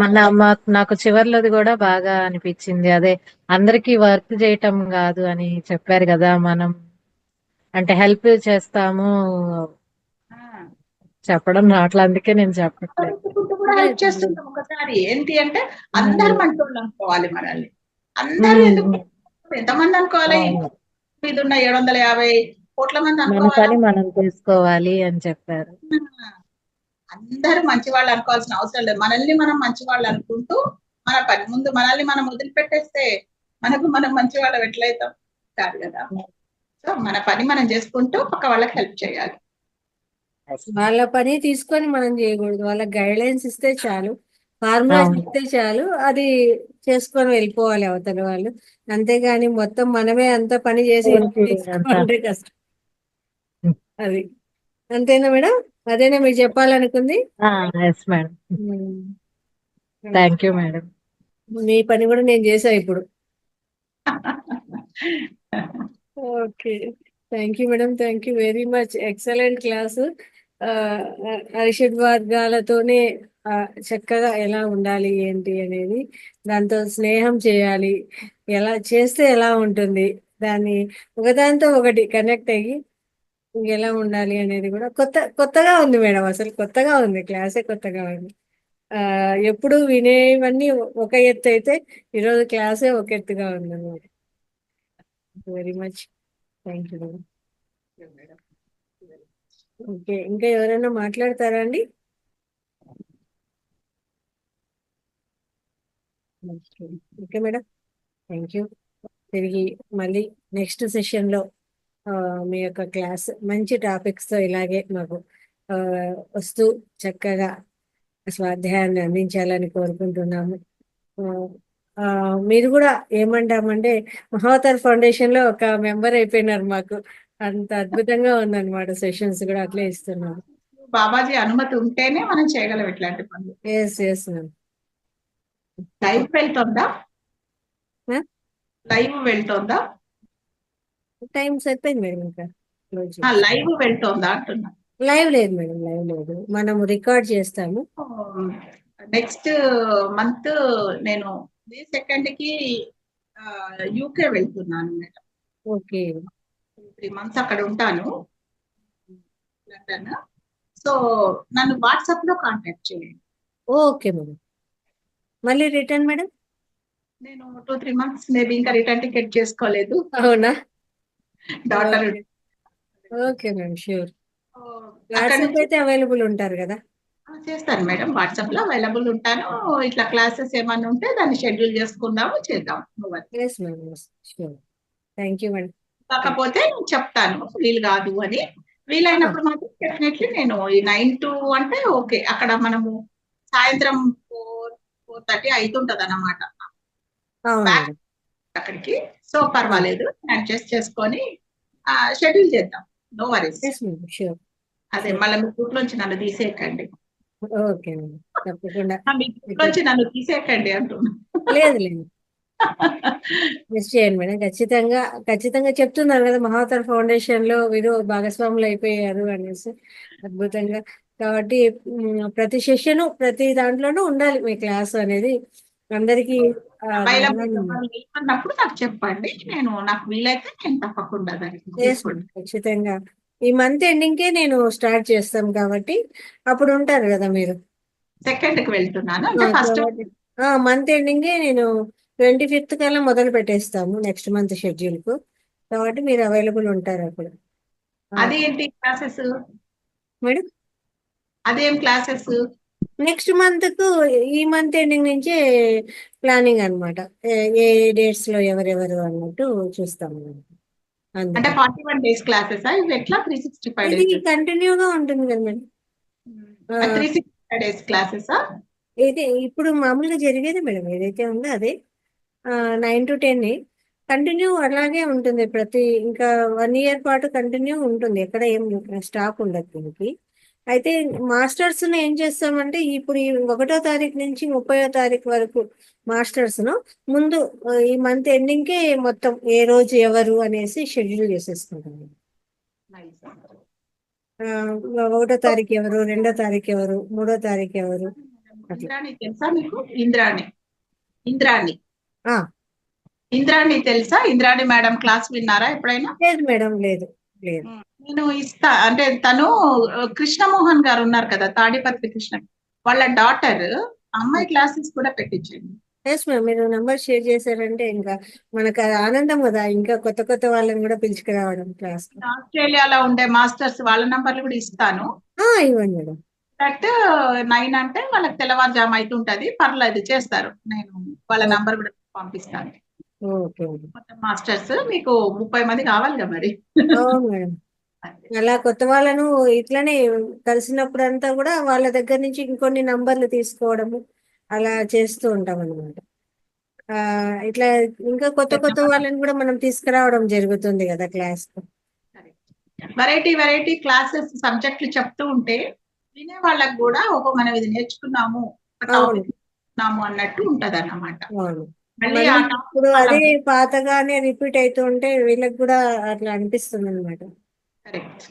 నాకు చివర్లోది కూడా బాగా అనిపించింది. అదే అందరికీ వర్క్ చేయటం కాదు అని చెప్పారు కదా. మనం అంటే హెల్ప్ చేస్తాము, ఆ, చెప్పడం రావట్లేదు, అందుకే నేను చెప్పట్లేదు. ఇప్పుడు కూడా హెల్ప్ చేస్తుంటాం. ఒకసారి ఏంటి అంటే అందరు మంచోళ్ళు అనుకోవాలి మనల్ని. అందరూ ఎందుకు, ఎంతమంది అనుకోవాలి? అవును. మీద ఉన్న 750 కోట్ల మంది మన అనుకోవాలా? పని మనం చేసుకోవాలి అని చెప్పారు. అందరూ మంచి వాళ్ళు అనుకోవాల్సిన అవసరం లేదు. మనల్ని మనం మంచి వాళ్ళు అనుకుంటూ మన పని ముందు మనల్ని మనం వదిలిపెట్టేస్తే మనం మంచి వాళ్ళం ఎట్లయితాం? కాదు కదా. సో మన పని మనం చేసుకుంటూ పక్క వాళ్ళకి హెల్ప్ చేయాలి. వాళ్ళ పని తీసుకొని మనం చేయకూడదు, వాళ్ళకి గైడ్లైన్స్ ఇస్తే చాలు, ఫార్ములాస్ అవును. ఇస్తే చాలు, అది చేసుకొని వెళ్ళిపోవాలి అవతల వాళ్ళు. అంతేగాని మొత్తం మనమే అంత పని చేసి తీసుకోవాలంటే కష్టం. అది అంతేనా మేడం? అదేనా మీరు చెప్పాలనుకుంది? Yes madam. Thank you madam. మీ పని కూడా నేను చేసా ఇప్పుడు. Okay, thank you madam, thank you very much. Excellent class. అరిషడ్ వర్గాలతోనే చక్కగా ఎలా ఉండాలి ఏంటి అనేది, దాంతో స్నేహం చేయాలి, ఎలా చేస్తే ఎలా ఉంటుంది, దాన్ని ఒకదాంతో ఒకటి కనెక్ట్ అయ్యి ఎలా ఉండాలి అనేది కూడా కొత్తగా ఉంది మేడం. అసలు కొత్తగా ఉంది, క్లాసే కొత్తగా ఉంది. ఎప్పుడు వినేవన్నీ ఒక ఎత్తు అయితే ఈరోజు క్లాసే ఒక ఎత్తుగా ఉంది అన్నమాట. Very much thank you madam. Okay, ఇంకా ఎవరైనా మాట్లాడతారా అండి? Okay madam, thank you. తిరిగి మళ్ళీ నెక్స్ట్ సెషన్లో మీ యొక్క క్లాస్ మంచి టాపిక్స్తో ఇలాగే మాకు వస్తూ చక్కగా స్వాధ్యాయాన్ని అందించాలని కోరుకుంటున్నాము. మీరు కూడా ఏమంటామంటే మహావతార్ ఫౌండేషన్లో ఒక మెంబర్ అయిపోయినారు. మాకు అంత అద్భుతంగా ఉందన్నమాట. సెషన్స్ కూడా అట్లే ఇస్తున్నారు. బాబాజీ అనుమతి ఉంటేనే మనం చేయగలం ఇట్లాంటి పనులు. Yes yes ma'am. లైవ్ వెళ్తుందా? లైవ్ వెళ్తుందా? టైం సరిపోయింది మేడం. ఇంకా లైవ్ వెళ్తుందా అంటున్నా. లైవ్ లేదు మేడం, లైవ్ లేదు, మనం రికార్డ్ చేస్తాము. నెక్స్ట్ మంత్ నేను మే 2 కి యూకే వెళ్తున్నాను మేడం. ఓకే, 3 months అక్కడ ఉంటాను, లండన్. సో నన్ను వాట్సాప్ లో కాంటాక్ట్ చేయండి. Okay madam. మళ్ళీ రిటర్న్ మేడం? నేను 2-3 months మేబీ ఇంకా రిటర్న్ టికెట్ చేసుకోలేదు. అవునా? డాటర్. Okay madam, sure. అక్కడ వాట్సాప్ నుంచి అయితే అవైలబుల్ ఉంటారు కదా? చేస్తాను మేడం, వాట్సాప్ లో అవైలబుల్ ఉంటాను. ఇట్లా క్లాసెస్ ఏమన్నా ఉంటే దాన్ని షెడ్యూల్ చేసుకుందాము, చేద్దాం. Yes madam, sure. Thank you madam. కాకపోతే నేను చెప్తాను వీలు కాదు అని. వీలైనప్పుడు మాత్రం డెఫినెట్లీ నేను ఈ 9 to అంటే ఓకే, అక్కడ మనము సాయంత్రం 4-4:30 అవుతుంటది అన్నమాట అక్కడికి. సో పర్వాలేదు, అడ్జస్ట్ చేసుకొని షెడ్యూల్ చేద్దాం. No worries. ష్యూర్. అదే మళ్ళీ మీ గ్రూప్ నుంచి నన్ను తీసేయకండి. ఓకే అండి, తప్పకుండా. మీకు వచ్చి నన్ను తీసేయకండి అంటున్నా. లేదు లేదు, మిస్ చేయండి మేడం. ఖచ్చితంగా ఖచ్చితంగా చెప్తున్నారు కదా, మహావతార్ ఫౌండేషన్ లో మీరు భాగస్వాములు అయిపోయారు అనేసి. అద్భుతంగా. కాబట్టి ప్రతి సెషన్ ప్రతి దాంట్లోనూ ఉండాలి మీ క్లాస్ అనేది అందరికి అవైలబుల్ అన్నప్పుడు నాకు చెప్పండి, నాకు వీలైతే నేను తప్పకుండా దానికి తీసుకుంటాను. ఖచ్చితంగా ఈ మంత్ ఎండింగ్కే నేను స్టార్ట్ చేస్తాం కాబట్టి అప్పుడు ఉంటారు కదా మీరు. సెకండ్ కి వెళ్తున్నాను అంటే ఫస్ట్ మంత్ ఎండింగే నేను 25th కల్లా మొదలు పెట్టేస్తాము నెక్స్ట్ మంత్ షెడ్యూల్ కు. కాబట్టి మీరు అవైలబుల్ ఉంటారు అప్పుడు. అదేంటి క్లాసెస్, మేడం అదేం క్లాసెస్? నెక్స్ట్ మంత్ కు ఈ మంత్ ఎండింగ్ నుంచే ప్లానింగ్ అనమాట. ఏ డేట్స్ లో ఎవరెవరు అన్నట్టు చూస్తాము. అంటే అందుకే 41 days క్లాసెస్ ఇవి ఎట్లా 365 ఇది days? కంటిన్యూగా ఉంటుంది కదా మేడం. 365 days classes? ఇది ఇప్పుడు మామూలుగా జరిగేది మేడం, ఏదైతే ఉందో అదే 9 to 10 కంటిన్యూ అలాగే ఉంటుంది. ఇంకా 1 year పాటు కంటిన్యూ ఉంటుంది, ఎక్కడ ఏం స్టాప్ ఉండదు దీనికి. అయితే మాస్టర్స్ ఏం చేస్తామంటే ఇప్పుడు ఈ 1వ తారీఖు నుంచి 30వ తారీఖు వరకు మాస్టర్స్ ముందు ఈ మంత్ ఎండింగ్కే మొత్తం ఏ రోజు ఎవరు అనేసి షెడ్యూల్ చేసేసుకుంటాం. 1వ తారీఖు ఎవరు, 2వ తారీఖు ఎవరు, 3వ తారీఖు ఎవరు. ఇంద్రాణి తెలుసా మీకు? ఇంద్రాణి ఇంద్రాణి ఆ, ఇంద్రాణి తెలుసా? ఇంద్రాణి మేడం క్లాస్ విన్నారా ఎప్పుడైనా? లేదు మేడం, లేదు లేదు. నేను ఇస్తా అంటే తను కృష్ణమోహన్ గారు ఉన్నారు కదా, తాడిపత్రి కృష్ణ, వాళ్ళ డాటర్ అమ్మాయి క్లాసెస్ కూడా పెట్టించండి. ఎస్ మ్యామ్, మీరు నంబర్ షేర్ చేశారంటే ఇంకా మనకు అది ఆనందం కదా, ఇంకా కొత్త కొత్త వాళ్ళని కూడా పిలుచుకురావడం క్లాస్. ఆస్ట్రేలియాలో ఉండే మాస్టర్స్ వాళ్ళ నంబర్లు కూడా ఇస్తాను. ఇవ్వండి మేడం. 9 అంటే వాళ్ళకి తెల్లవారుజాము అవుతుంటది, పర్లేదు చేస్తారు. నేను వాళ్ళ నంబర్ కూడా పంపిస్తాను. ఓకే మాస్టర్స్ మీకు 30 మంది కావాలిగా మరి. అవును మేడం. అలా కొత్త వాళ్ళను ఇట్లనే కలిసినప్పుడు అంతా కూడా వాళ్ళ దగ్గర నుంచి ఇంకొన్ని నంబర్లు తీసుకోవడము అలా చేస్తూ ఉంటాం అనమాట. ఇట్లా ఇంకా కొత్త కొత్త వాళ్ళని కూడా మనం తీసుకురావడం జరుగుతుంది కదా క్లాస్. వెరైటీ వెరైటీ క్లాసెస్ సబ్జెక్టులు చెప్తూ ఉంటే వినే వాళ్ళకి కూడా మనం ఇది నేర్చుకున్నాము అన్నట్టు ఉంటది అన్నమాట. మళ్ళీ ఇప్పుడు అదే పాతగానే రిపీట్ అవుతూ ఉంటే వీళ్ళకి కూడా అట్లా అనిపిస్తుంది అనమాట.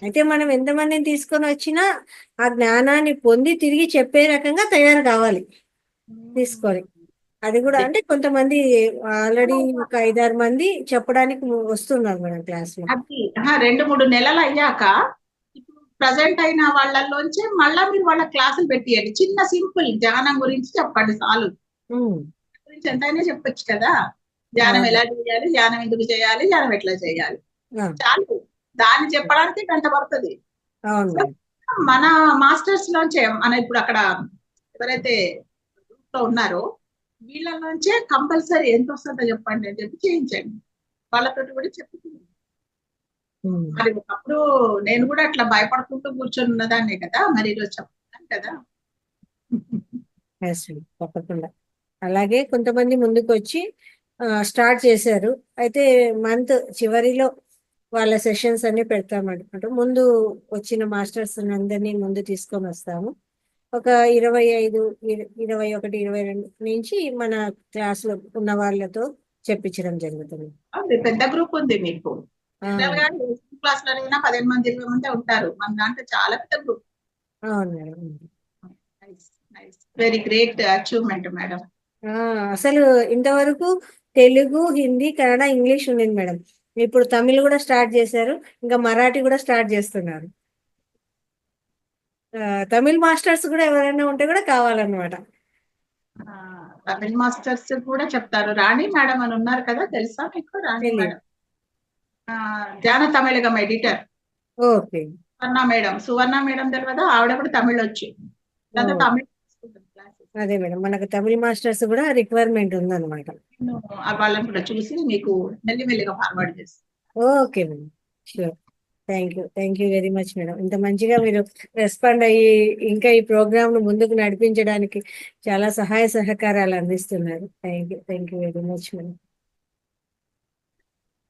అయితే మనం ఎంతమందిని తీసుకొని వచ్చినా ఆ జ్ఞానాన్ని పొంది తిరిగి చెప్పే రకంగా తయారు కావాలి తీసుకొని. అది కూడా అంటే కొంతమంది ఆల్రెడీ ఒక 5-6 మంది చెప్పడానికి వస్తున్నారు మేడం క్లాస్ లో. అది 2-3 నెలలు అయ్యాక ఇప్పుడు ప్రజెంట్ అయిన వాళ్ళలోంచి మళ్ళా మీరు వాళ్ళ క్లాసులు పెట్టియండి. చిన్న సింపుల్ ధ్యానం గురించి చెప్పండి చాలు. గురించి ఎంతైనా చెప్పొచ్చు కదా, ధ్యానం ఎలా చేయాలి, ధ్యానం ఎందుకు చేయాలి, ధ్యానం ఎట్లా చేయాలి, చాలు. దాన్ని చెప్పడానికి గంట పడుతుంది. మన మాస్టర్స్ లోంచే మన ఇప్పుడు అక్కడ ఎవరైతే ఉన్నారో వీళ్ళ నుంచే కంపల్సరీ ఎంత వస్తుందో చెప్పండి అని చెప్పి చేయించండి. వాళ్ళతో కూడా చెప్పుకుంది. మరి ఒకప్పుడు నేను కూడా అట్లా భయపడుకుంటూ కూర్చొని ఉన్నదాన్నే కదా, మరి ఈరోజు చెప్తున్నాను కదా. తప్పకుండా. అలాగే కొంతమంది ముందుకు వచ్చి స్టార్ట్ చేశారు. అయితే మంత్ చివరిలో వాళ్ళ సెషన్స్ అన్ని పెడతామన్నమాట. ముందు వచ్చిన మాస్టర్స్ అందరినీ ముందు తీసుకొని వస్తాము. ఒక 25, 21, 22 నుంచి మన క్లాస్ లో ఉన్న వాళ్ళతో చెప్పించడం జరుగుతుంది. పెద్ద గ్రూప్ ఉంది మీకు. క్లాస్ లో 15 మంది 20 మంది ఉంటారు. మన దాంట్లో చాలా పెద్ద గ్రూప్. అవును madam. Very great achievement madam. అసలు ఇంతవరకు తెలుగు, హిందీ, కన్నడ, ఇంగ్లీష్ ఉండింది మేడం. ఇప్పుడు తమిళ్ కూడా స్టార్ట్ చేశారు, ఇంకా మరాఠీ కూడా స్టార్ట్ చేస్తున్నారు. తమిళ్ మాస్టర్స్ కూడా ఎవరైనా ఉంటే కూడా కావాలన్నమాట. తమిళ్ మాస్టర్స్ కూడా చెప్తారు. రాణి మేడం అని ఉన్నారు కదా, తెలుసా మీకు? రాణి మేడం ధ్యాన తమిళగం ఎడిటర్. ఓకే. సువర్ణ మేడం తెలియదా? ఆవిడ కూడా తమిళ్ వచ్చి తమిళ్. అదే మేడం, మనకు తమిళ మాస్టర్స్ కూడా రిక్వైర్మెంట్ ఉందన్నమాట. వాళ్ళని కూడా చూసి మీకు మెల్లిమెల్లిగా ఫార్వర్డ్ చేస్తాను. Okay madam, sure. Thank you very much madam. ఇంత మంచిగా మీరు రెస్పాండ్ అయ్యి ఇంకా ఈ ప్రోగ్రామ్ ను ముందుకు నడిపించడానికి చాలా సహాయ సహకారాలు అందిస్తున్నారు. Thank you very much madam.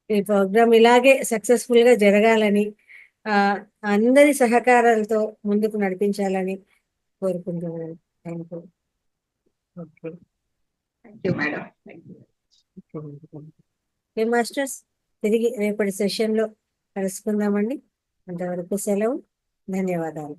ఈ ప్రోగ్రామ్ ఇలాగే సక్సెస్ఫుల్ గా జరగాలని, అందరి సహకారాలతో ముందుకు నడిపించాలని కోరుకుంటున్నాను. Thank you. Okay. Thank you madam. Thank you. Okay masters, తిరిగి రేపటి సెషన్లో కలుసుకుందామండి. అంతవరకు సెలవు. ధన్యవాదాలు.